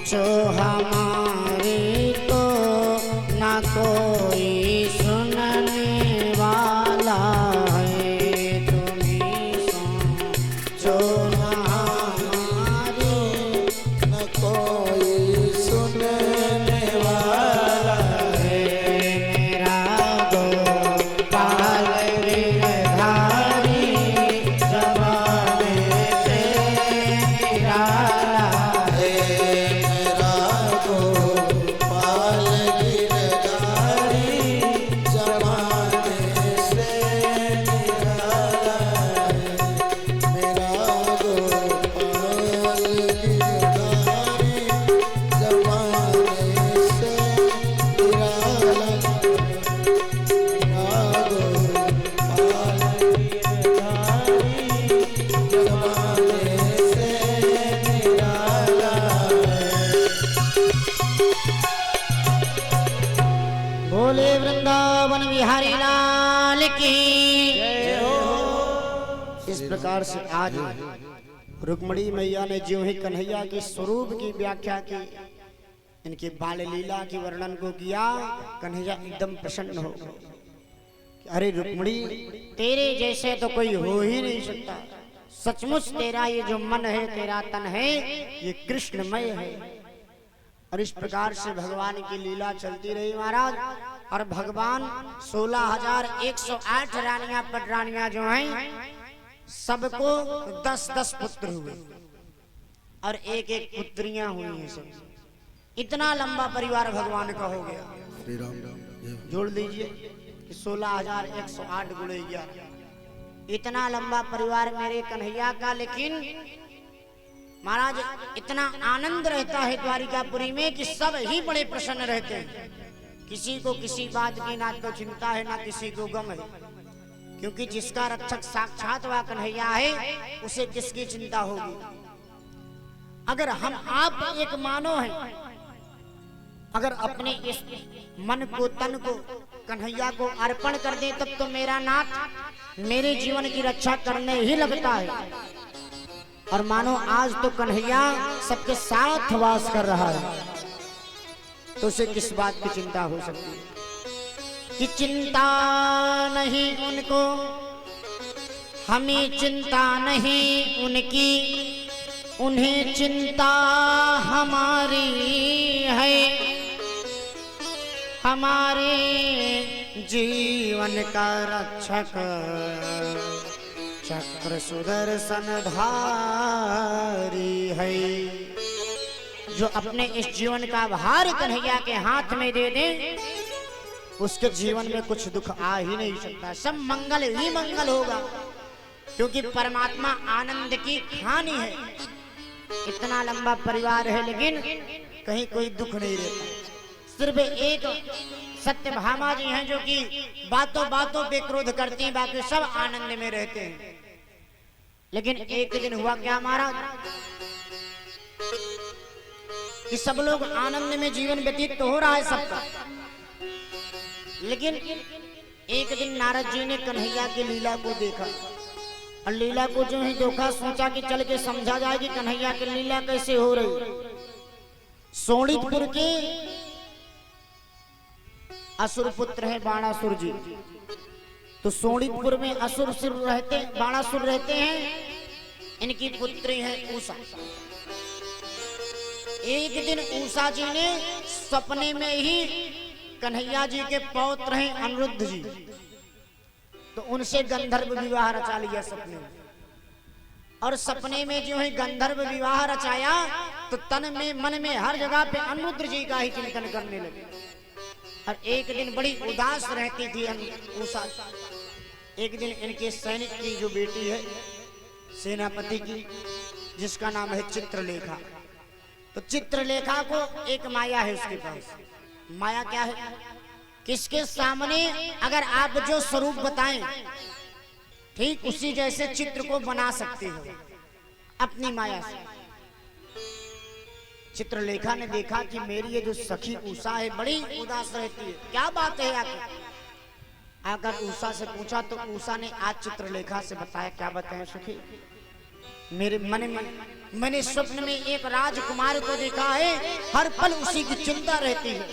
[SPEAKER 1] पूछो हमारी तो ना कोई सुनने वाला है, तुम ही सोचो ना हमारी
[SPEAKER 2] न कोई सुनने वाला
[SPEAKER 1] है। मेरा गोपाल गिरधारी जमाने से निराला
[SPEAKER 2] है। मेरा गोपाल गिरधारी जमाने से निराला है। मेरा गोपाल गिरधारी जमाने से निराला है। मेरा गोपाल गिरधारी जमाने से निराला है।
[SPEAKER 1] बोले वृंदावन बिहारी लाल की। इस प्रकार से आज रुक्मणी मैया ने ज्यों ही कन्हैया के स्वरूप की व्याख्या की, इनके बाल लीला के वर्णन को किया, कन्हैया एकदम प्रसन्न हो गए कि अरे रुक्मणी, तेरे जैसे तो कोई हो ही नहीं सकता। सचमुच तेरा ये जो मन है, तेरा तन है, ये कृष्णमय है। और इस प्रकार से भगवान की लीला चलती रही महाराज। और भगवान 16,108 रानियां पटरानियां जो हैं, सबको 10-10 पुत्र हुए और एक एक पुत्रियां हुई हैं सब। इतना लंबा परिवार भगवान का हो गया।
[SPEAKER 2] श्री राम
[SPEAKER 1] जोड़ लीजिए कि 16,108 गुणे 11, इतना लंबा परिवार मेरे कन्हैया का। लेकिन महाराज इतना आनंद रहता है द्वारिकापुरी में कि सब ही बड़े प्रसन्न रहते हैं। किसी को किसी बात की ना तो चिंता है, ना किसी को गम है, क्योंकि जिसका रक्षक साक्षात वह कन्हैया है, उसे किसकी चिंता होगी। अगर हम आप एक मानो हैं, अगर अपने इस मन को, तन को कन्हैया को अर्पण कर दे, तब तो मेरा नाथ मेरे जीवन की रक्षा करने ही लगता है। और मानो आज तो कन्हैया सबके साथ वास कर रहा है, तो उसे किस बात की चिंता हो सकती है कि चिंता नहीं उनको, हमें चिंता नहीं उनकी, उन्हें चिंता हमारी है। हमारे जीवन का रक्षक चक्र सुदर्शन धारी है। जो अपने इस जीवन का भार कन्हैया के हाथ में दे दे, उसके जीवन में कुछ दुख आ ही नहीं सकता, सब मंगल ही मंगल होगा, क्योंकि परमात्मा आनंद की खानी है। इतना लंबा परिवार है, लेकिन कहीं कोई दुख नहीं रहता। सिर्फ एक सत्यभामा जी हैं जो कि बातों बातों पे क्रोध करती हैं, बाकी सब आनंद में रहते हैं। लेकिन एक दिन हुआ क्या महाराज कि सब लोग आनंद में जीवन व्यतीत तो हो रहा है सबका, लेकिन एक दिन नारद जी ने कन्हैया की लीला को देखा। और लीला को जो ही देखा, सोचा कि चल के समझा जाए कि कन्हैया की लीला कैसे हो रही। सोनितपुर के असुर पुत्र हैं बाणासुर जी। तो सोनितपुर में असुर रहते, बाणासुर रहते हैं। इनकी पुत्री है उषा। एक दिन उषा जी ने सपने में ही कन्हैया जी के पौत्र हैं अनिरुद्ध जी, तो उनसे गंधर्व विवाह रचा लिया सपने में। और सपने में जो है गंधर्व विवाह रचाया, तो तन में मन में हर जगह पे अनिरुद्ध जी का ही चिंतन करने लगे। और एक दिन बड़ी उदास रहती थी उषा। एक दिन इनके सैनिक की जो बेटी है सेनापति की, जिसका नाम है चित्रलेखा, तो चित्रलेखा को एक माया है उसके पास। माया क्या है? किसके सामने अगर आप जो स्वरूप बताएं, ठीक उसी जैसे चित्र को बना सकते हो अपनी माया से। चित्रलेखा ने देखा कि मेरी ये जो सखी उषा है बड़ी उदास रहती है, क्या बात है आकर उषा से पूछा, तो उषा ने आज चित्रलेखा से बताया। क्या बताएं सखी, मेरे मन में मैंने स्वप्न में एक राजकुमार को देखा है, हर पल उसी की चिंता रहती है।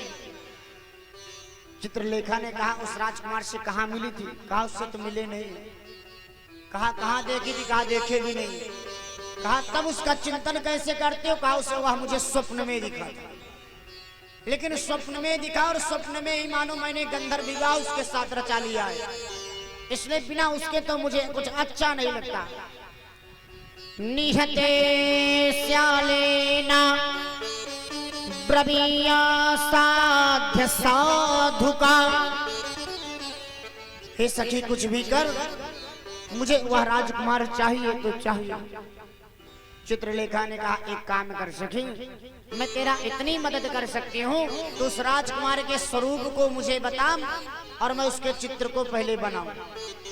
[SPEAKER 1] चित्रलेखा ने कहा उस राजकुमार से कहाँ मिली थी? कहा उससे तो मिले नहीं। कहा कहाँ देखी थी? कहा देखे भी नहीं। कहा तब उसका चिंतन कैसे करते हो? कहा उसे वह मुझे स्वप्न में दिखा था, लेकिन स्वप्न में दिखा और स्वप्न में ही मानो मैंने गंधर्व विवाह उसके साथ रचा लिया है, इसलिए बिना उसके तो मुझे कुछ अच्छा नहीं लगता। निहते श्यालेना ब्रवीया साध्य साधुका, हे सखी कुछ भी कर, मुझे वह राजकुमार चाहिए तो चाहिए। चित्रलेखा ने कहा एक काम कर सखी, मैं तेरा इतनी मदद कर सकती हूँ, तो उस राजकुमार के स्वरूप को मुझे बता और मैं उसके चित्र को पहले बनाऊं,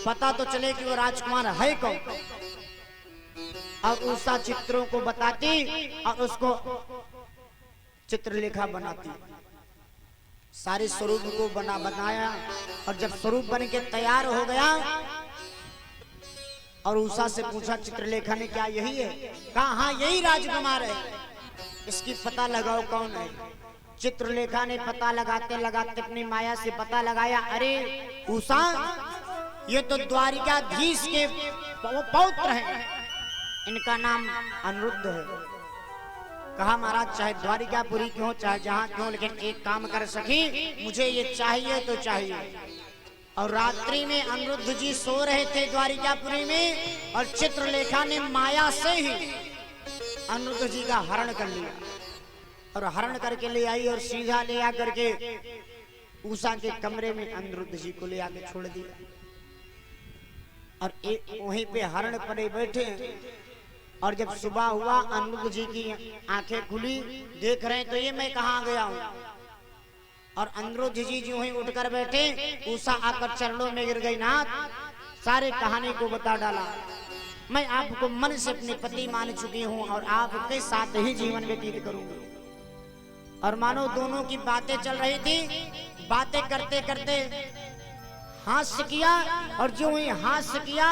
[SPEAKER 1] पता तो चले कि वो राजकुमार है कौन। और उषा चित्रों को बताती और उसको चित्रलेखा बनाती। सारे स्वरूप को बनाया और जब स्वरूप बन के तैयार हो गया और उषा से पूछा चित्रलेखा ने क्या यही है? कहा हाँ यही राजकुमार है, इसकी पता लगाओ कौन है। चित्रलेखा ने पता लगाते लगाते अपनी माया से पता लगाया, अरे उषा ये तो द्वारिकाधीश के पौत्र हैं, इनका नाम अनिरुद्ध है। कहा महाराज चाहे द्वारिकापुरी क्यों चाहे जहां क्यों, लेकिन एक काम कर सकी, मुझे ये चाहिए तो चाहिए। और रात्रि में अनिरुद्ध जी सो रहे थे द्वारिकापुरी में और चित्रलेखा ने माया से ही अनिरुद्ध जी का हरण कर लिया और हरण करके ले आई और सीधा ले आकर के उषा के कमरे में अनिरुद्ध जी को ले आके छोड़ दिया। और एक वहीं पे हरण पड़े बैठे और जब सुबह हुआ अनिरुद्ध जी की आंखें खुली, देख रहे हैं तो ये मैं कहाँ गया हूँ। और अनिरुद्ध जी जो ही उठकर बैठे, उषा आकर चरणों में गिर गई, नाथ सारे कहानी को बता डाला, मैं आपको मन से अपने पति मान चुकी हूँ और आपके साथ ही जीवन व्यतीत करूंगी। और मानो दोनों की बातें चल रही थी, बातें करते करते हास्य किया और जो ही हास्य किया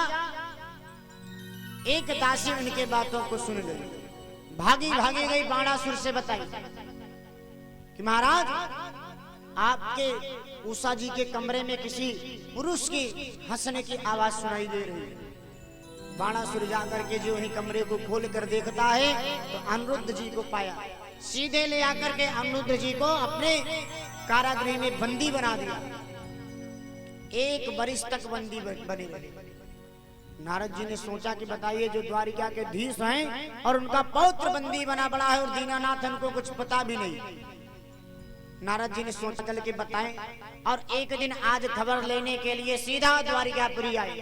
[SPEAKER 1] एक दासी उनके बातों को सुन गई, भागी भागी गई बाणासुर से बताई कि महाराज आपके उषा जी के कमरे में किसी पुरुष की हंसने की आवाज सुनाई दे रही है। बाणासुर जाकर के जो ही कमरे को खोल कर देखता है तो अनिरुद्ध जी को पाया, सीधे ले आकर के अनिरुद्ध जी को अपने कारागृह में बंदी बना दिया। 1 वर्ष तक बंदी बने रहे। नारद जी ने सोचा कि बताइए जो द्वारिका के धीश हैं और उनका पौत्र बंदी बना पड़ा है और दीनानाथ को कुछ पता भी नहीं। नारद जी ने सोचा चल के बताएं और एक दिन आज खबर लेने के लिए सीधा द्वारिकापुरी आए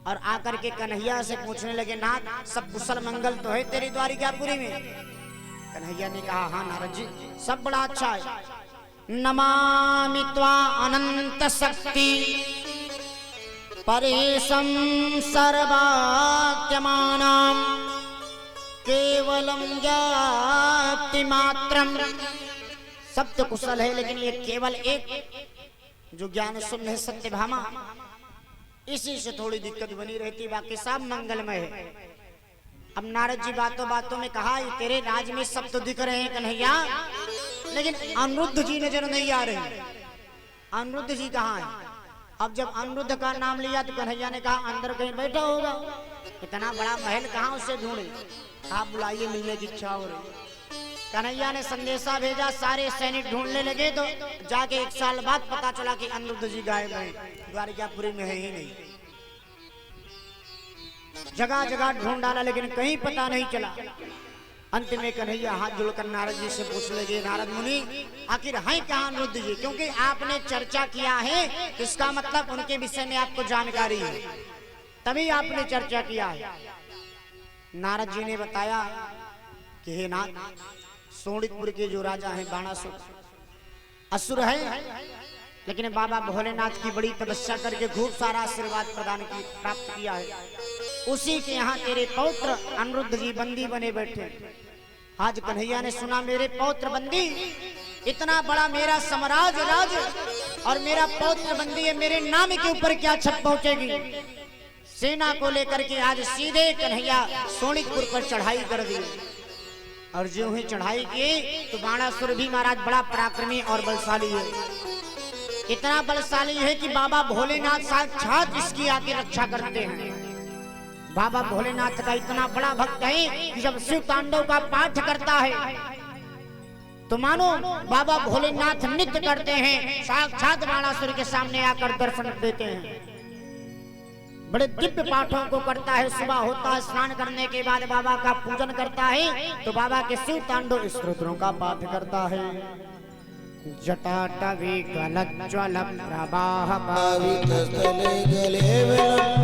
[SPEAKER 1] और आकर के कन्हैया से पूछने लगे, नाथ सब कुशल मंगल तो है तेरी द्वारिकापुरी में? कन्हैया ने कहा हाँ नारद जी सब बड़ा अच्छा है। नमामि त्वा अनंत शक्ति परेशम सर्वात्मानां केवलम ज्ञाति मात्रम। सब तो कुशल है लेकिन ये केवल एक जो ज्ञान शून्य है सत्यभामा, इसी से थोड़ी दिक्कत बनी रहती, बाकी सब मंगलमय है। अब नारद जी बातों बातों में कहा ये तेरे राज में सब तो दिख रहे हैं कन्हैया, लेकिन अनिरुद्ध जी नजर नहीं आ रहे। अनिरुद्ध जी कहाँ है? अब जब अनिरुद्ध का नाम लिया तो कन्हैया ने कहा अंदर कहीं बैठा होगा, इतना बड़ा महल कहाँ उसे ढूंढे, आप बुलाइए मिलने की इच्छा हो रही। कन्हैया ने संदेशा भेजा, सारे सैनिक ढूंढने लगे तो जाके 1 साल बाद पता चला कि अनिरुद्ध जी गायब हैं, द्वारिकापुरी में है ही नहीं। जगह जगह ढूंढ डाला लेकिन कहीं पता नहीं चला। अंत में कन्हैया हाथ जोड़कर नारद जी से पूछ लगे, नारद मुनि आखिर हैं कहाँ अनिरुद्ध जी? क्योंकि आपने चर्चा किया है, इसका मतलब उनके विषय में आपको जानकारी है, तभी आपने चर्चा किया है। नारद जी ने बताया कि हे नाथ, सोनितपुर के जो राजा हैं बाणासुर असुर है, लेकिन बाबा भोलेनाथ की बड़ी तपस्या करके खूब सारा आशीर्वाद प्राप्त किया है। उसी के यहाँ तेरे पौत्र अनिरुद्ध जी बंदी बने बैठे। आज कन्हैया ने सुना मेरे पौत्र बंदी, इतना बड़ा मेरा साम्राज्य राज और मेरा पौत्र बंदी है, मेरे नाम के ऊपर क्या छप पहुंचेगी? सेना को लेकर के आज सीधे कन्हैया सोनिकपुर पर चढ़ाई कर दी। और जो ही चढ़ाई की तो बाणासुर भी महाराज बड़ा पराक्रमी और बलशाली है। इतना बलशाली है कि बाबा भोलेनाथ साक्षात इसकी आके रक्षा करते हैं। बाबा भोलेनाथ का इतना बड़ा भक्त है कि जब शिव तांडव का पाठ करता है तो मानो बाबा भोलेनाथ नृत्य करते हैं, साक्षात बाणासुर के सामने आकर दर्शन देते हैं। बड़े दिव्य पाठों को करता है। सुबह होता है, स्नान करने के बाद बाबा का पूजन करता है तो बाबा के शिव तांडव स्तोत्रों का पाठ करता है। जटाटवी गलज्ज्वल प्रवाह
[SPEAKER 2] पावितस्थले गले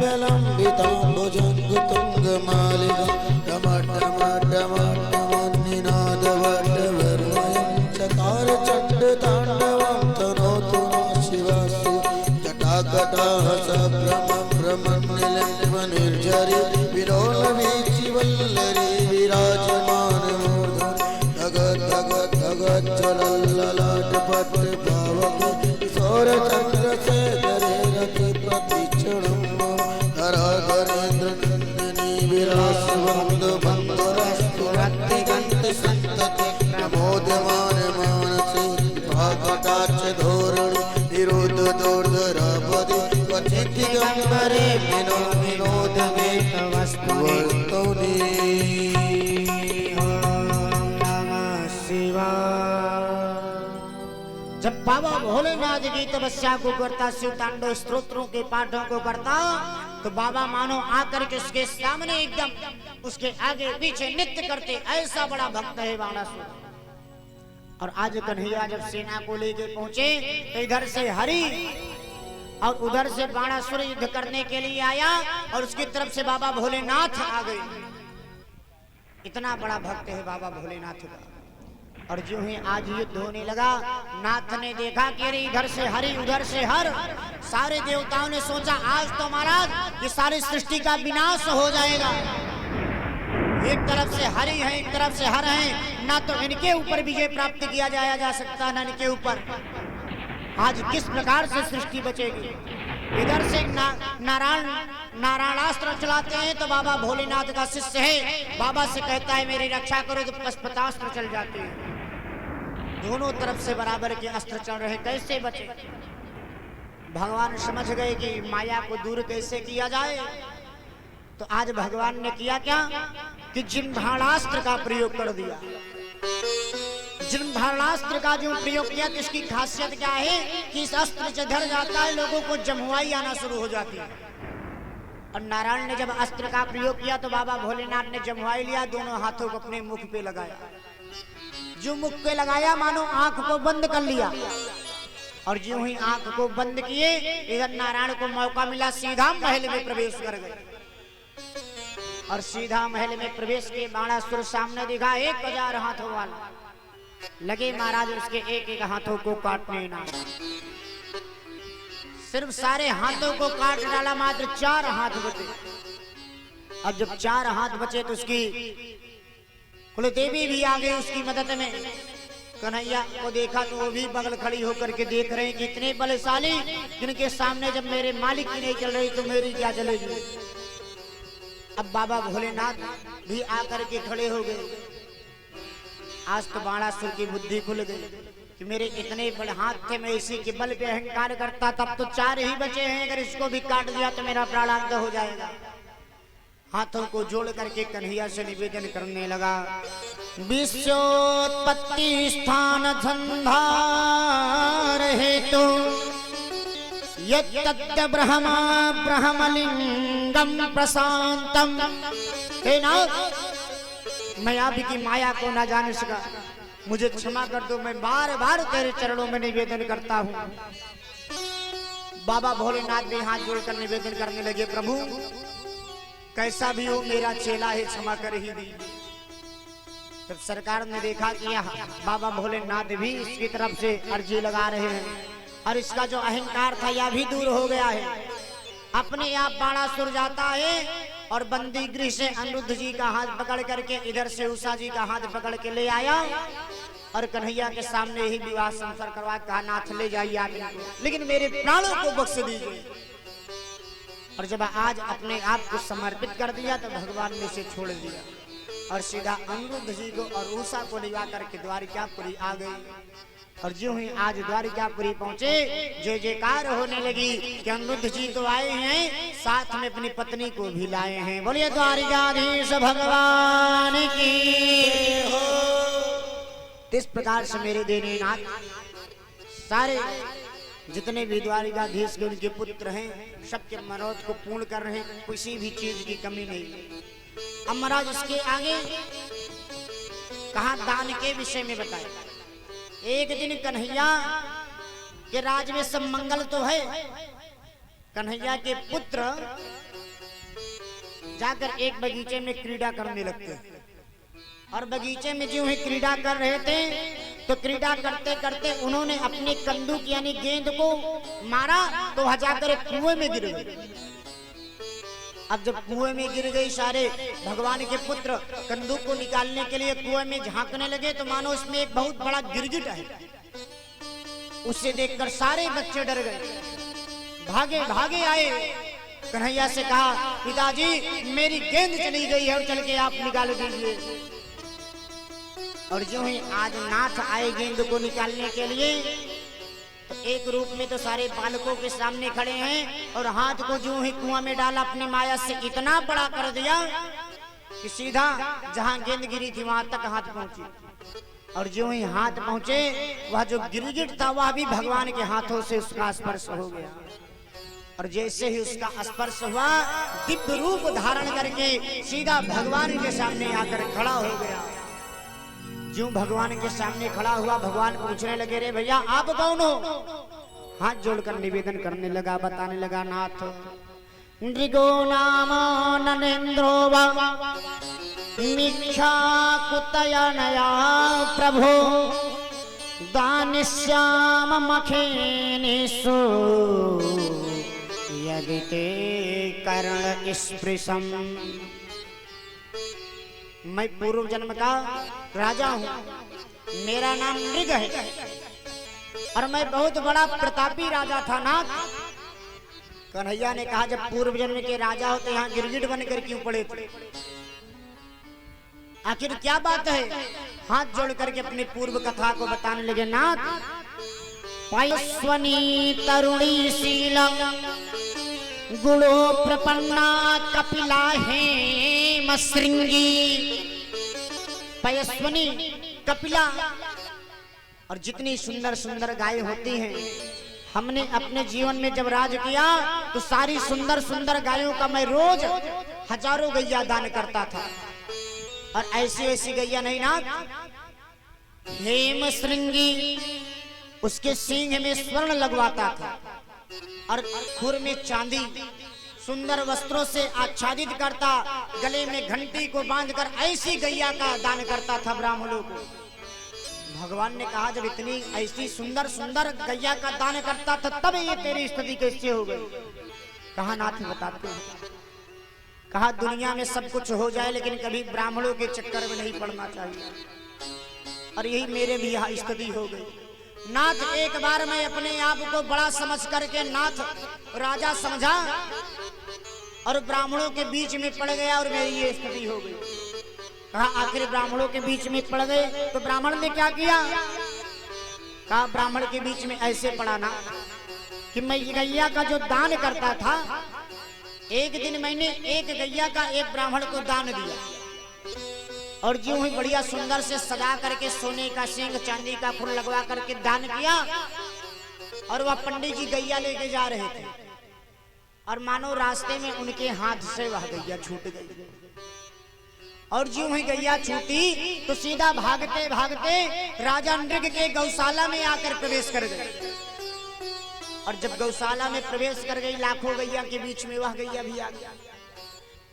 [SPEAKER 2] विलम्बिताम्बुजङ्ग तुङ्गमालिकामट्टमट्टमट्टमन्निनादवट्टवर्णयं चकार चण्डताण्डवं तनोतु नः शिवस्य जटाकटाः सभ्रमं भ्रमन्निलम्बनिर्झरि विलोलवीचिवल्लरी विराजमानमूर्धनि धगत् धगत् धगत् ज्वलल्ललाटपट्ट पावक किशोर चन्द्र से धरे रति प्रतिक्षणं धराधरेन्द्र नन्दिनी विलासवन्द बन्धुरस्तु रक्तिगन्ति सन्तति प्रमोदमान मानसे भाकटाक्ष धोरणि निरुद्ध दोर्धरापदि क्वचित् दिगम्बरे विनोदमे वस्तुनि।
[SPEAKER 1] जब बाबा भोलेनाथ की तपस्या को करता, शिव तांडव स्तोत्रों के पाठों को करता तो बाबा मानो आकर के उसके सामने एकदम उसके आगे पीछे नृत्य करते। ऐसा बड़ा भक्त है बाणासुर। और आज कन्हैया जब सेना को लेके पहुंचे तो इधर से हरि और उधर से बाणासुर युद्ध करने के लिए आया और उसकी तरफ से बाबा भोलेनाथ आ गए। इतना बड़ा भक्त है बाबा भोलेनाथ का। और जो ही आज युद्ध होने लगा, नाथ ने देखा कि अरे इधर से हरि उधर से हर, सारे देवताओं ने सोचा आज तो महाराज ये सारी सृष्टि का विनाश हो जाएगा। एक तरफ से हरि है, एक तरफ से हर है, ना तो इनके ऊपर विजय प्राप्त किया जाया जा सकता ना इनके ऊपर। आज किस प्रकार से सृष्टि बचेगी। इधर से नारायणास्त्र चलाते हैं तो बाबा भोलेनाथ का शिष्य है, बाबा से कहता है मेरी रक्षा करो तो पशुपतास्त्र चल जाते हैं। दोनों तरफ से बराबर के अस्त्र चल रहे, कैसे बचे। भगवान समझ गए कि माया को दूर कैसे किया जाए। तो आज भगवान ने किया क्या कि जिन्भाणास्त्र का प्रयोग कर दिया। जिन्भाणास्त्र का जो प्रयोग किया तो इसकी खासियत क्या है कि इस अस्त्र से धर जाता है, लोगों को जमुआई आना शुरू हो जाती है। और नारायण ने जब अस्त्र का प्रयोग किया तो बाबा भोलेनाथ ने जमुआई लिया, दोनों हाथों को अपने मुख पे लगाया। जो मुख पे लगाया मानो आंख को बंद कर लिया। और जो ही आंख को बंद किए इधर नारायण को मौका मिला, सीधा महल में प्रवेश कर गए। और सीधा महल में प्रवेश किए, बाणासुर सामने दिखा 1000 हाथों वाला। लगे महाराज उसके एक एक हाथों को काटने ना। सिर्फ सारे हाथों को काट डाला, मात्र 4 हाथ बचे। अब जब 4 हाथ बचे तो उसकी कुलदेवी भी आ गई उसकी मदद में। कन्हैया को देखा तो वो भी बगल खड़ी होकर के देख रहे हैं कि इतने बलशाली जिनके सामने जब मेरे मालिक की नहीं चल रही तो मेरी क्या चलेगी। अब बाबा भोलेनाथ भी आकर के खड़े हो गए। आज तो बाणासुर की बुद्धि खुल गई कि मेरे इतने बड़े हाथ थे, मैं इसी के बल पे अहंकार करता, तब तो 4 ही बचे हैं, अगर इसको भी काट दिया तो मेरा प्राणांत हो जाएगा। हाथों को जोड़ करके कन्हैया से निवेदन करने लगा, विश्वोत्पत्ति स्थान संधार हेतु यत्तद् ब्रह्मा ब्रह्मलिंगम प्रशांतम। हे नाथ, मैं आपकी माया को ना जान सका, मुझे क्षमा कर दो। मैं बार बार तेरे चरणों में निवेदन करता हूँ। बाबा भोलेनाथ भी हाथ जोड़कर निवेदन करने लगे, प्रभु कैसा भी हो मेरा चेला है, क्षमा कर ही दी। तब सरकार ने देखा कि बाबा भोलेनाथ भी इसकी तरफ से अर्जी लगा रहे हैं और इसका जो अहंकार था यह भी दूर हो गया है। अपने आप बाणासुर जाता है और बंदी गृह से अनिरुद्ध जी का हाथ पकड़ करके इधर से उषा जी का हाथ पकड़ के ले आया और कन्हैया के सामने ही विवाह संसार करवा, कहा नाथ ले जाइए आप इनको, लेकिन मेरे प्राणों को बख्श दीजिए। और जब आज अपने आप को समर्पित कर दिया तो भगवान ने इसे छोड़ दिया और सीधा अनिरुद्ध जी को और उषा को लिवा करके द्वारिकापुरी आ गई। और जो ही आज द्वारिकापुरी पहुंचे जय जयकार होने लगी कि अनिरुद्ध जी तो आए हैं, साथ में अपनी पत्नी को भी लाए हैं। बोलिए द्वारिकाधीश भगवान की हो। इस प्रकार से मेरे देनेनाथ सारे जितने भी द्वारिकाधीश के उनके पुत्र हैं सबके मनोरथ को पूर्ण कर रहे हैं, किसी भी चीज की कमी नहीं। अब महाराज इसके आगे कहा दान के विषय में बताए। एक दिन कन्हैया के राज में सब मंगल तो है, कन्हैया के पुत्र जाकर एक बगीचे में क्रीड़ा करने लगते हैं और बगीचे में जो है क्रीड़ा कर रहे थे तो क्रीड़ा करते करते उन्होंने अपने कंदूक यानी गेंद को मारा तो वह जाकर एक कुएं में गिर गई। अब जब कुएं में गिर गई, सारे भगवान के पुत्र कंदूक को निकालने के लिए कुएं में झांकने लगे तो मानो उसमें एक बहुत बड़ा गिरगिट है। उसे देखकर सारे बच्चे डर गए, भागे भागे आए, कन्हैया से कहा पिताजी मेरी गेंद चली गई है और चल के आप निकाल दीजिए। और जो ही आज नाथ आए गेंद को निकालने के लिए तो एक रूप में तो सारे बालकों के सामने खड़े हैं और हाथ को जो ही कुआं में डाला अपनी माया से इतना बड़ा कर दिया कि सीधा जहां गेंद गिरी थी वहां तक हाथ पहुंची। और जो ही हाथ पहुंचे वह जो गिरगिट था वह भी भगवान के हाथों से उसका स्पर्श हो गया। और जैसे ही उसका स्पर्श हुआ दिव्य रूप धारण करके सीधा भगवान के सामने आकर खड़ा हो गया। जो भगवान के सामने खड़ा हुआ भगवान पूछने लगे रे भैया आप कौन हो? हाथ जोड़कर निवेदन करने लगा, बताने लगा नाथ नृगो नाम नरेंद्रो मिच्छा कुतयनया प्रभो दानिश्याम मखेनिषु यदि ते कर्ण स्पृशम। मैं पूर्व जन्म का राजा हूँ, मेरा नाम नृग है और मैं बहुत बड़ा प्रतापी राजा था ना। कन्हैया ने कहा जब पूर्व जन्म के राजा हो तो यहाँ गिरगिट बनकर क्यों पड़े थे? आखिर क्या बात है? हाथ जोड़ करके अपनी पूर्व कथा को बताने लगे। नाथ पायस्वनी तरुणी शीला गुणो प्रपन्ना कपिला हेम श्रृंगी। पयस्वनी कपिला और जितनी सुंदर सुंदर गाय होती हैं, हमने अपने जीवन में जब राज किया तो सारी सुंदर सुंदर गायों का मैं रोज हजारों गैया दान करता था। और ऐसी ऐसी गैया नहीं ना, हेम श्रृंगी उसके सींग में स्वर्ण लगवाता था और खुर में चांदी, सुंदर वस्त्रों से आच्छादित करता, गले में घंटी को बांधकर ऐसी गैया का दान करता था ब्राह्मणों को। भगवान ने कहा जब इतनी ऐसी सुंदर सुंदर गैया का दान करता था तब ये तेरी स्थिति कैसे हो गई? कहा नाथ बताते हैं। कहा दुनिया में सब कुछ हो जाए लेकिन कभी ब्राह्मणों के चक्कर में नहीं पड़ना चाहिए। और यही मेरे भी यहाँ स्थिति हो गई। नाथ एक बार मैं अपने आप को बड़ा समझ करके नाथ राजा समझा और ब्राह्मणों के बीच में पड़ गया और मेरी ये स्थिति हो गई। कहा आखिर ब्राह्मणों के बीच में पड़ गए तो ब्राह्मण ने क्या किया? कहा ब्राह्मण के बीच में ऐसे पड़ा ना कि मैं गैया का जो दान करता था, एक दिन मैंने एक गैया का एक ब्राह्मण को दान दिया और जो ही बढ़िया सुंदर से सजा करके सोने का सींग चांदी का फूल लगवा करके दान किया और वह पंडित जी गैया लेके जा रहे थे और मानो रास्ते में उनके हाथ से वह गैया छूट गई। और जो ही गैया छूटी तो सीधा भागते भागते राजा नृग के गौशाला में आकर प्रवेश कर गए। और जब गौशाला में प्रवेश कर गई लाखों गैया के बीच में वह गैया भी आ गया।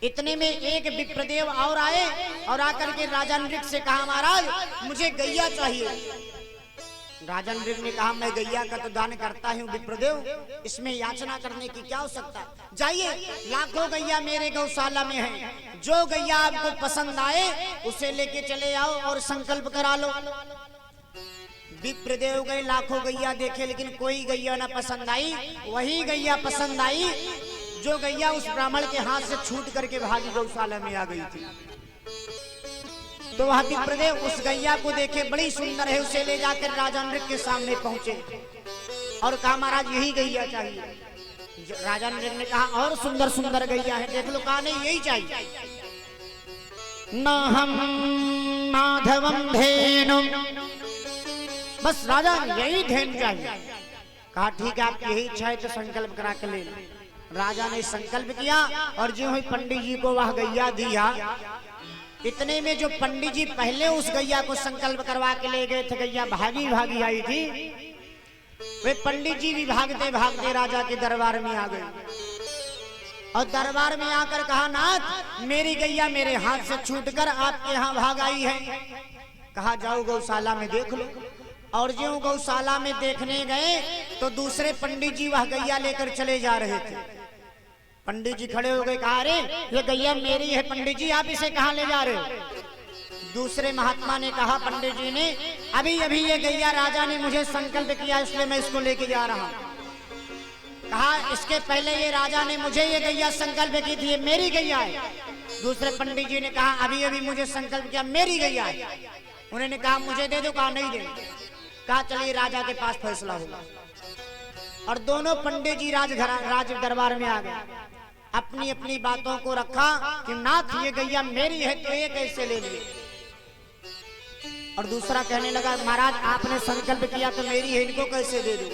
[SPEAKER 1] इतने में एक विप्रदेव और आए और आकर के राजा नृग से कहा महाराज मुझे गैया चाहिए। राजा नृग ने कहा मैं गैया का तो दान करता हूँ विप्रदेव, इसमें याचना करने की क्या आवश्यकता? जाइए लाखों गैया मेरे गौशाला में है, जो गैया आपको पसंद आए उसे लेके चले आओ और संकल्प करा लो। विप्रदेव गए लाखों गैया देखे लेकिन कोई गैया ना पसंद आई। वही गैया पसंद आई जो गैया उस ब्राह्मण के हाथ से छूट करके भागी गौशाला में आ गई थी। तो वह विप्रदेव उस गैया को देखे बड़ी सुंदर है, उसे ले जाकर राजा नृग के सामने पहुंचे और कहा महाराज यही गैया चाहिए। राजा नृग ने कहा और सुंदर सुंदर गैया है देख लो। कहा नहीं यही चाहिए। न हम माधवम धेनु, बस राजा यही धेनु चाहिए। कहा ठीक है आप यही इच्छा है तो संकल्प करा के ले लो। राजा ने संकल्प किया और जो ही पंडित जी को वह गैया दिया, इतने में जो पंडित जी पहले उस गैया को संकल्प करवा के ले गए थे, गैया भागी भागी आई थी, वे पंडित जी भी भागते भागते राजा के दरबार में आ गए और दरबार में आकर कहा नाथ मेरी गैया मेरे हाथ से छूटकर आपके यहाँ भाग आई है। कहा जाओ गौशाला में देख लो। और जो गौशाला में देखने गए तो दूसरे पंडित जी वह गैया लेकर चले जा रहे थे। पंडित जी खड़े हो गए, कहा अरे ये गैया मेरी है पंडित जी, आप इसे कहाँ ले जा रहे हो? दूसरे महात्मा ने कहा पंडित जी ने अभी अभी ये गैया राजा ने मुझे संकल्प किया इसलिए मैं इसको लेके जा रहा हूँ। कहा इसके पहले ये राजा ने मुझे ये गैया संकल्प की थी, ये मेरी गैया है। दूसरे पंडित जी ने कहा अभी अभी मुझे संकल्प किया मेरी गैया है। उन्होंने कहा मुझे दे दो। कहा नहीं दे। कहा चलिए राजा के पास फैसला होगा। और दोनों पंडित जी राज दरबार में आ गए, अपनी अपनी बातों को रखा कि नाथ ये गैया मेरी है तो ये कैसे ले लिए। और दूसरा कहने लगा महाराज आपने संकल्प किया तो मेरी है, इनको कैसे दे दूं।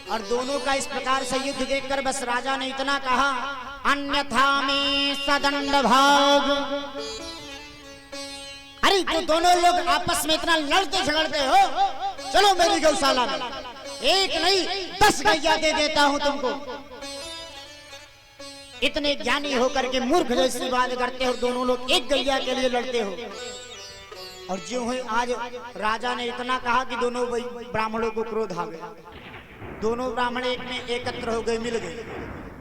[SPEAKER 1] और दोनों का इस प्रकार से युद्ध देखकर बस राजा ने इतना कहा अन्यथा में सदंड भाग। अरे तो दोनों लोग आपस में इतना लड़ते झगड़ते हो, चलो मेरी गौशाला में एक नहीं 10 गैया दे देता हूं तुमको। इतने ज्ञानी होकर के मूर्ख जैसी बात करते हो, दोनों लोग एक गैया के लिए लड़ते हो। और जो है आज राजा ने इतना कहा कि दोनों ब्राह्मणों को क्रोध आ गया। दोनों ब्राह्मण एक में एकत्र हो गए, मिल गए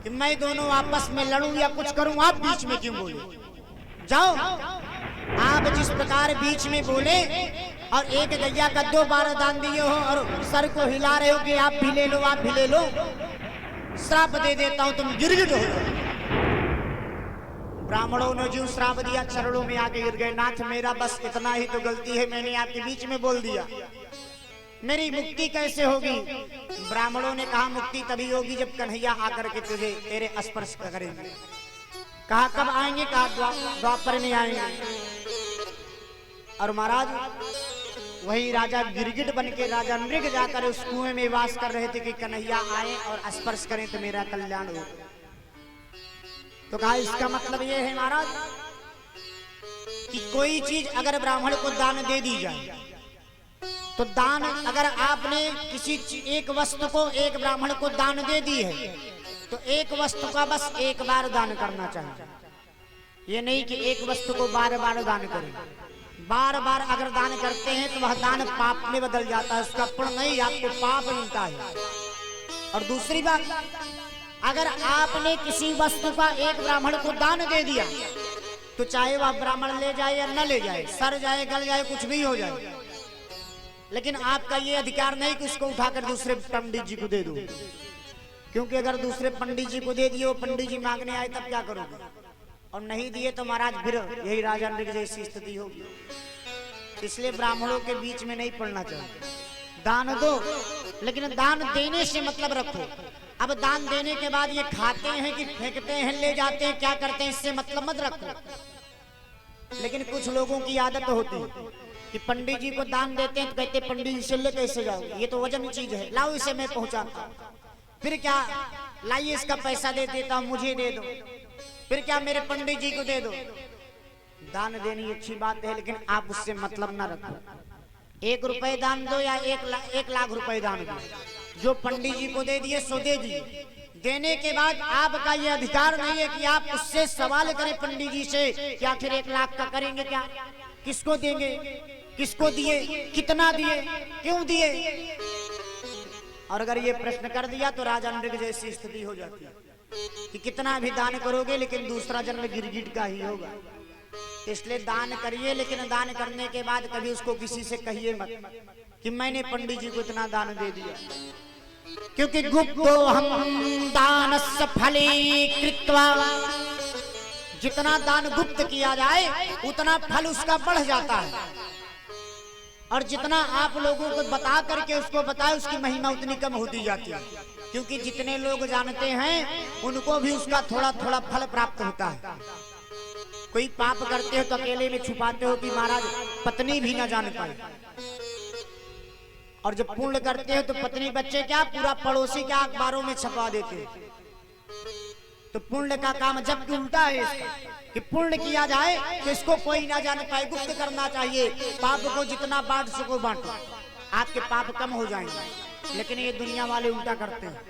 [SPEAKER 1] कि मैं दोनों आपस में लड़ूं या कुछ करूं, आप बीच में क्यों बोले। जाओ आप जिस प्रकार बीच में बोले और एक गैया का 2 बार दान दिए हो और सर को हिला रहे हो कि आप भी ले लो आप भी ले लो, श्राप दे देता हूं तुम गिरगिट हो जाओ। ब्राह्मणों ने जो श्राप दिया चरणों में आके गिर गए। नाथ मेरा बस इतना ही तो गलती है, मैंने आपके बीच में बोल दिया, मेरी मुक्ति कैसे होगी। ब्राह्मणों ने कहा मुक्ति तभी होगी जब कन्हैया आकर के तुझे तेरे स्पर्श करेंगे। कहा कब आएंगे? कहा द्वापर में आएंगे। और महाराज वही राजा गिरगिट बन के राजा नृग जाकर उस कुएं में वास कर रहे थे कि कन्हैया आए और स्पर्श करें तो मेरा कल्याण हो। तो कहा इसका मतलब ये है महाराज कि कोई चीज अगर ब्राह्मण को दान दे दी जाए तो दान अगर आपने किसी एक वस्तु को एक ब्राह्मण को दान दे दी है तो एक वस्तु का बस एक बार दान करना चाहिए। ये नहीं कि एक वस्तु को बार बार दान करें। बार बार अगर दान करते हैं तो वह दान पाप में बदल जाता है, उसका पुण्य नहीं आपको पाप मिलता है। और दूसरी बात, अगर आपने किसी वस्तु का एक ब्राह्मण को दान दे दिया तो चाहे वह ब्राह्मण ले जाए या न ले जाए, सर जाए गल जाए कुछ भी हो जाए, लेकिन आपका ये अधिकार नहीं कि उसको उठाकर दूसरे पंडित जी को दे दो। क्योंकि अगर दूसरे पंडित जी को दे दिए, वो पंडित जी मांगने आए तब क्या करोगे? और नहीं दिए तो महाराज फिर यही राजा नृग जैसी स्थिति होगी। इसलिए ब्राह्मणों के बीच में नहीं पड़ना चाहिए। दान दो लेकिन दान देने से मतलब रखो। अब दान देने के बाद ये खाते हैं कि फेंकते हैं, ले जाते हैं, क्या करते हैं, इससे मतलब मत रखो। लेकिन कुछ लोगों की आदत होती है कि पंडित जी को दान देते हैं तो कहते पंडित जी से ले कैसे जाओगे, ये तो वजन चीज है, लाओ इसे मैं पहुंचाता हूं। फिर क्या, लाइए इसका पैसा दे देता हूं, मुझे दे दो। फिर क्या, मेरे पंडित जी को दे दो। दान देनी अच्छी बात है लेकिन आप उससे मतलब ना रखो। 1 रुपए दान दो या 1 लाख रुपए दान दो, जो पंडित जी को दे दिए सो दे दिए। देने के बाद आपका ये अधिकार नहीं है कि आप उससे सवाल करें पंडित जी से कि आखिर 1 लाख का करेंगे क्या, किसको देंगे, किसको दिए, कितना दिए, क्यों दिए। और अगर ये प्रश्न कर दिया तो राजा नृग जैसी स्थिति हो जाती है कि कितना भी दान करोगे लेकिन दूसरा जन्म गिरगिट का ही होगा। इसलिए दान करिए, लेकिन दान करने के बाद कभी उसको किसी से कहिए मत कि मैंने पंडित जी को इतना दान दे दिया। क्योंकि गुप्तो हम दानस्य फली कृत्वा, जितना दान गुप्त किया जाए उतना फल उसका बढ़ जाता है, और जितना आप लोगों को बता करके उसको बताए उसकी महिमा उतनी कम होती जाती है। क्योंकि जितने लोग जानते हैं उनको भी उसका थोड़ा थोड़ा फल प्राप्त होता है। कोई पाप करते हो तो अकेले में छुपाते हो कि महाराज पत्नी भी ना जान पाए, और जब पुण्य करते हो तो पत्नी बच्चे क्या पूरा पड़ोसी क्या अखबारों में छपा देते हैं। तो पुण्य का काम जब कि उल्टा है इसका, कि पुण्य किया जाए तो इसको कोई ना जान पाए, गुप्त करना चाहिए। पाप को जितना बांट सको बांटो, आपके पाप कम हो जाएंगे। लेकिन ये दुनिया वाले उल्टा करते हैं,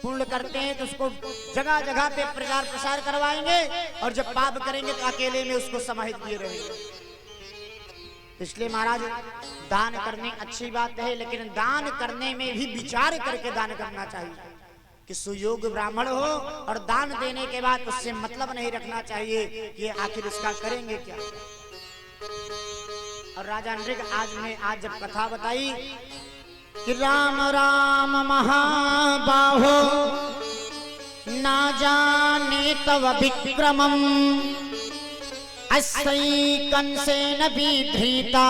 [SPEAKER 1] पुण्य करते हैं तो उसको जगह जगह पे प्रचार प्रसार करवाएंगे, और जब पाप करेंगे तो अकेले में उसको समाहित किए रहेंगे। इसलिए महाराज दान करने अच्छी बात है, लेकिन दान करने में भी विचार करके दान करना चाहिए कि सुयोग्य ब्राह्मण हो, और दान देने के बाद उससे मतलब नहीं रखना चाहिए कि आखिर इसका करेंगे क्या। और राजा नृग आज जब कथा बताई कि राम राम महाबाहो ना जाने तव विक्रमम कंसेन विधृता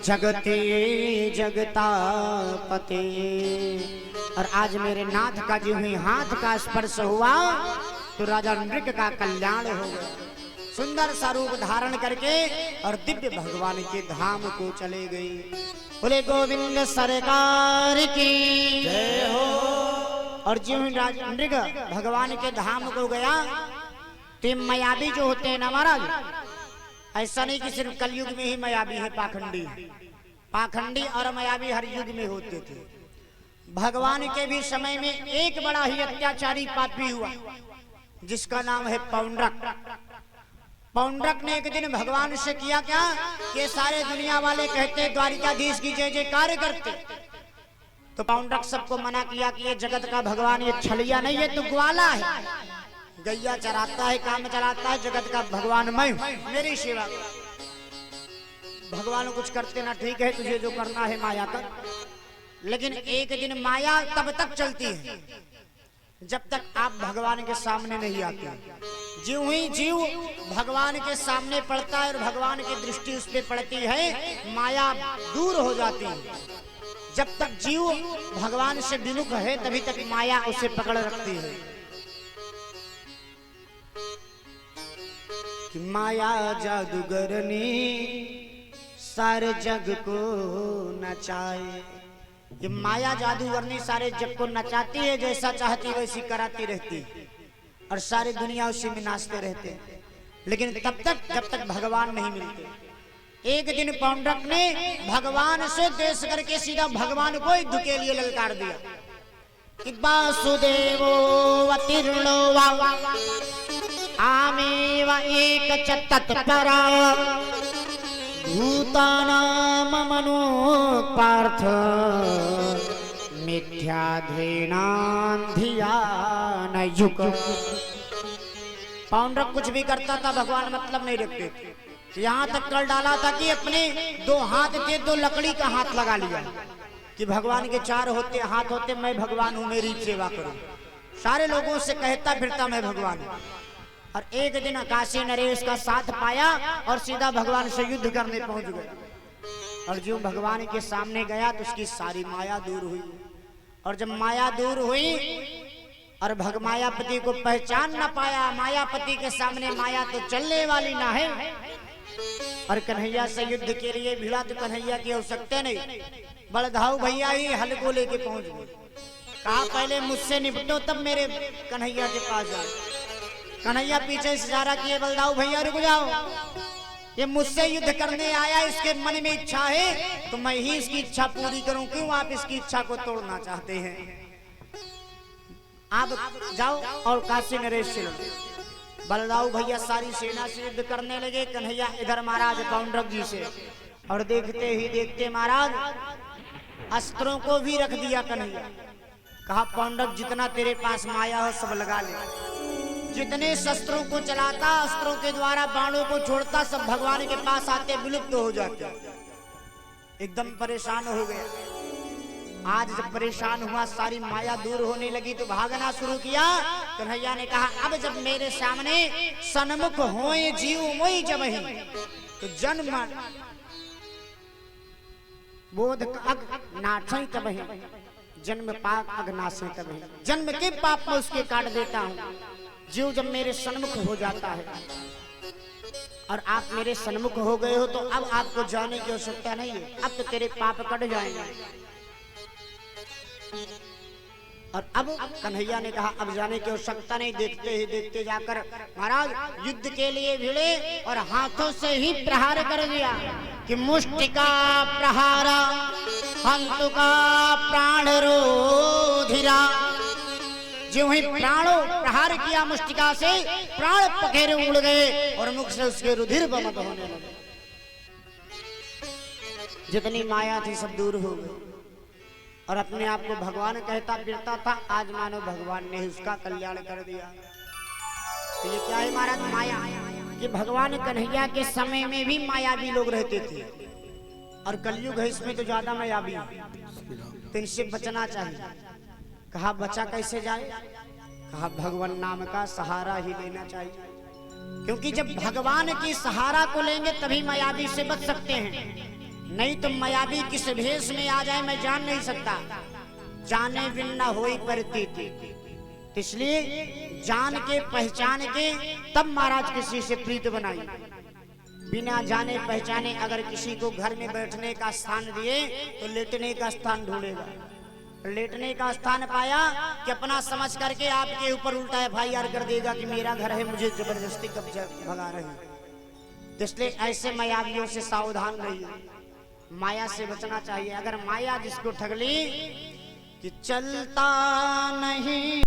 [SPEAKER 1] जगते जगता पते। और आज मेरे नाथ का जो ही हाथ का स्पर्श हुआ तो राजा नृग का कल्याण हो गया। सुंदर सा रूप धारण करके और दिव्य भगवान के धाम को चले गई। बोले गोविंद सरकार की जय हो। और जो ही राजा नृग भगवान के धाम को गया तो मायावी जो होते हैं ना महाराज, ऐसा नहीं कि सिर्फ कलयुग में ही मायावी है, पाखंडी और मायावी हर युग में होते थे। भगवान के भी समय में एक बड़ा ही अत्याचारी पापी हुआ जिसका नाम है पौंड्रक। पौंड्रक ने एक दिन भगवान से किया क्या कि सारे दुनिया वाले कहते द्वारिकाधीश की जय जयकार करते, तो पौंड्रक सबको मना किया कि ये जगत का भगवान ये छलिया नहीं है, तो ग्वाला है, गैया चराता है, काम चलाता है, जगत का भगवान मैं हूं, मेरी सेवा। भगवान कुछ करते ना, ठीक है तुझे जो करना है माया कर। लेकिन एक दिन माया तब तक चलती है जब तक आप भगवान के सामने नहीं आते। जीव ही जीव भगवान के सामने पड़ता है और भगवान की दृष्टि उस पर पड़ती है, माया दूर हो जाती है। जब तक जीव भगवान से विमुख है तभी तक माया उसे पकड़ रखती है। कि माया जादूगरनी सारे जग को नचाए। ये माया जादूगरनी सारे जग को नचाती है, जैसा चाहती वैसी कराती रहती है, और सारी दुनिया उसी में नाचते रहते हैं। लेकिन तब तक जब तक भगवान नहीं मिलते। एक दिन पौंड्रक ने भगवान से देश करके सीधा भगवान को युद्ध के लिए ललकार दिया कि वासुदेवो अतीर्णो वा आमेव एक च तत्परा भूतानां मनो पार्थ मिथ्याधीनां धियान युग। पौंड्रक कुछ भी करता था भगवान मतलब नहीं रखते थे। यहाँ तक कर डाला था कि अपने दो हाथ थे, दो लकड़ी का हाथ लगा लिया कि भगवान के चार होते हाथ होते, मैं भगवान हूँ, मेरी सेवा करो। सारे लोगों से कहता फिरता मैं भगवान हूँ। और एक दिन काशी नरेश का साथ पाया और सीधा भगवान से युद्ध करने पहुंच गया। और जो भगवान के सामने गया तो उसकी सारी माया दूर हुई। और जब माया दूर हुई और मायापति को पहचान न पाया, मायापति के सामने माया तो चलने वाली ना है, और कन्हैया से युद्ध के लिए भिड़ा तो कन्हैया की आवश्यकता नहीं, बलधाऊ भैया ही हल को लेके पहुंच गए। कहा पहले मुझसे निपटो तब मेरे कन्हैया के पास जाओ। कन्हैया पीछे इशारा किए, बलदाऊ भैया रुक जाओ, ये मुझसे युद्ध करने आया, इसके मन में इच्छा है तो मैं ही इसकी इच्छा पूरी करूं, क्यों आप इसकी इच्छा को तोड़ना चाहते हैं? आप जाओ और काशी नरेश से लड़ो। बलदाऊ भैया सारी सेना से युद्ध करने लगे, कन्हैया इधर महाराज पौंड्रक जी से। और देखते ही देखते महाराज अस्त्रों को भी रख दिया कन्हैया। कहा पौंड्रक जितना तेरे पास माया हो सब लगा ले। जितने शस्त्रों को चलाता, अस्त्रों के द्वारा बाणों को छोड़ता, सब भगवान के पास आते विलुप्त हो जाते। एकदम परेशान हो गया। आज जब परेशान हुआ, सारी माया दूर होने लगी तो भागना शुरू किया। कन्हैया ने कहा अब जब मेरे सामने सन्मुख होए जीव मोई जब ही, तो जन्म बोध अग नाठई तब ही, जन्म पाप अग नासे तब ही, जन्म के पाप में उसके काट देता हूँ। जीव जब मेरे सन्मुख हो जाता है और आप मेरे सन्मुख हो गए हो, तो अब आपको जाने की आवश्यकता नहीं है, अब तो तेरे पाप कट जाएंगे। और अब कन्हैया ने कहा अब जाने की आवश्यकता नहीं। देखते ही देखते जाकर महाराज युद्ध के लिए भिड़े और हाथों से ही प्रहार कर दिया कि मुष्टिका प्रहारा हंतुका प्राण रोधिरा। जो ही प्राणों प्रहार किया मुष्टिका से, प्राण पखेरे उड़ गए और मुख से उसके रुधिर बमत होने लगे। जितनी माया थी सब दूर हो गई और अपने आप को भगवान कहता फिरता था। आज मानो भगवान ने उसका कल्याण कर दिया। तो ये क्या है महाराज माया, कि भगवान कन्हैया के समय में भी मायावी लोग रहते थे और कलयुग है, इसमें तो ज्यादा मायावी है, तो इनसे बचना चाहिए। कहा बचा कैसे जाए? कहा भगवान नाम का सहारा ही लेना चाहिए, क्योंकि जब भगवान की सहारा को लेंगे तभी मायावी से बच सकते हैं। नहीं तो मायावी किस भेष में आ जाए मैं जान नहीं सकता। जाने बिन न होई प्रतीति, इसलिए जान के पहचान के तब महाराज किसी से प्रीत बनाई। बिना जाने पहचाने अगर किसी को घर में बैठने का स्थान दिए तो लेटने का स्थान ढूंढेगा। लेटने का स्थान पाया कि अपना समझ करके आपके ऊपर उल्टा FIR कर देगा कि मेरा घर है, मुझे जबरदस्ती कब्जा भगा रहे हैं। इसलिए ऐसे मायावियों से सावधान रहिए, माया से बचना चाहिए। अगर माया जिसको ठग ली कि चलता नहीं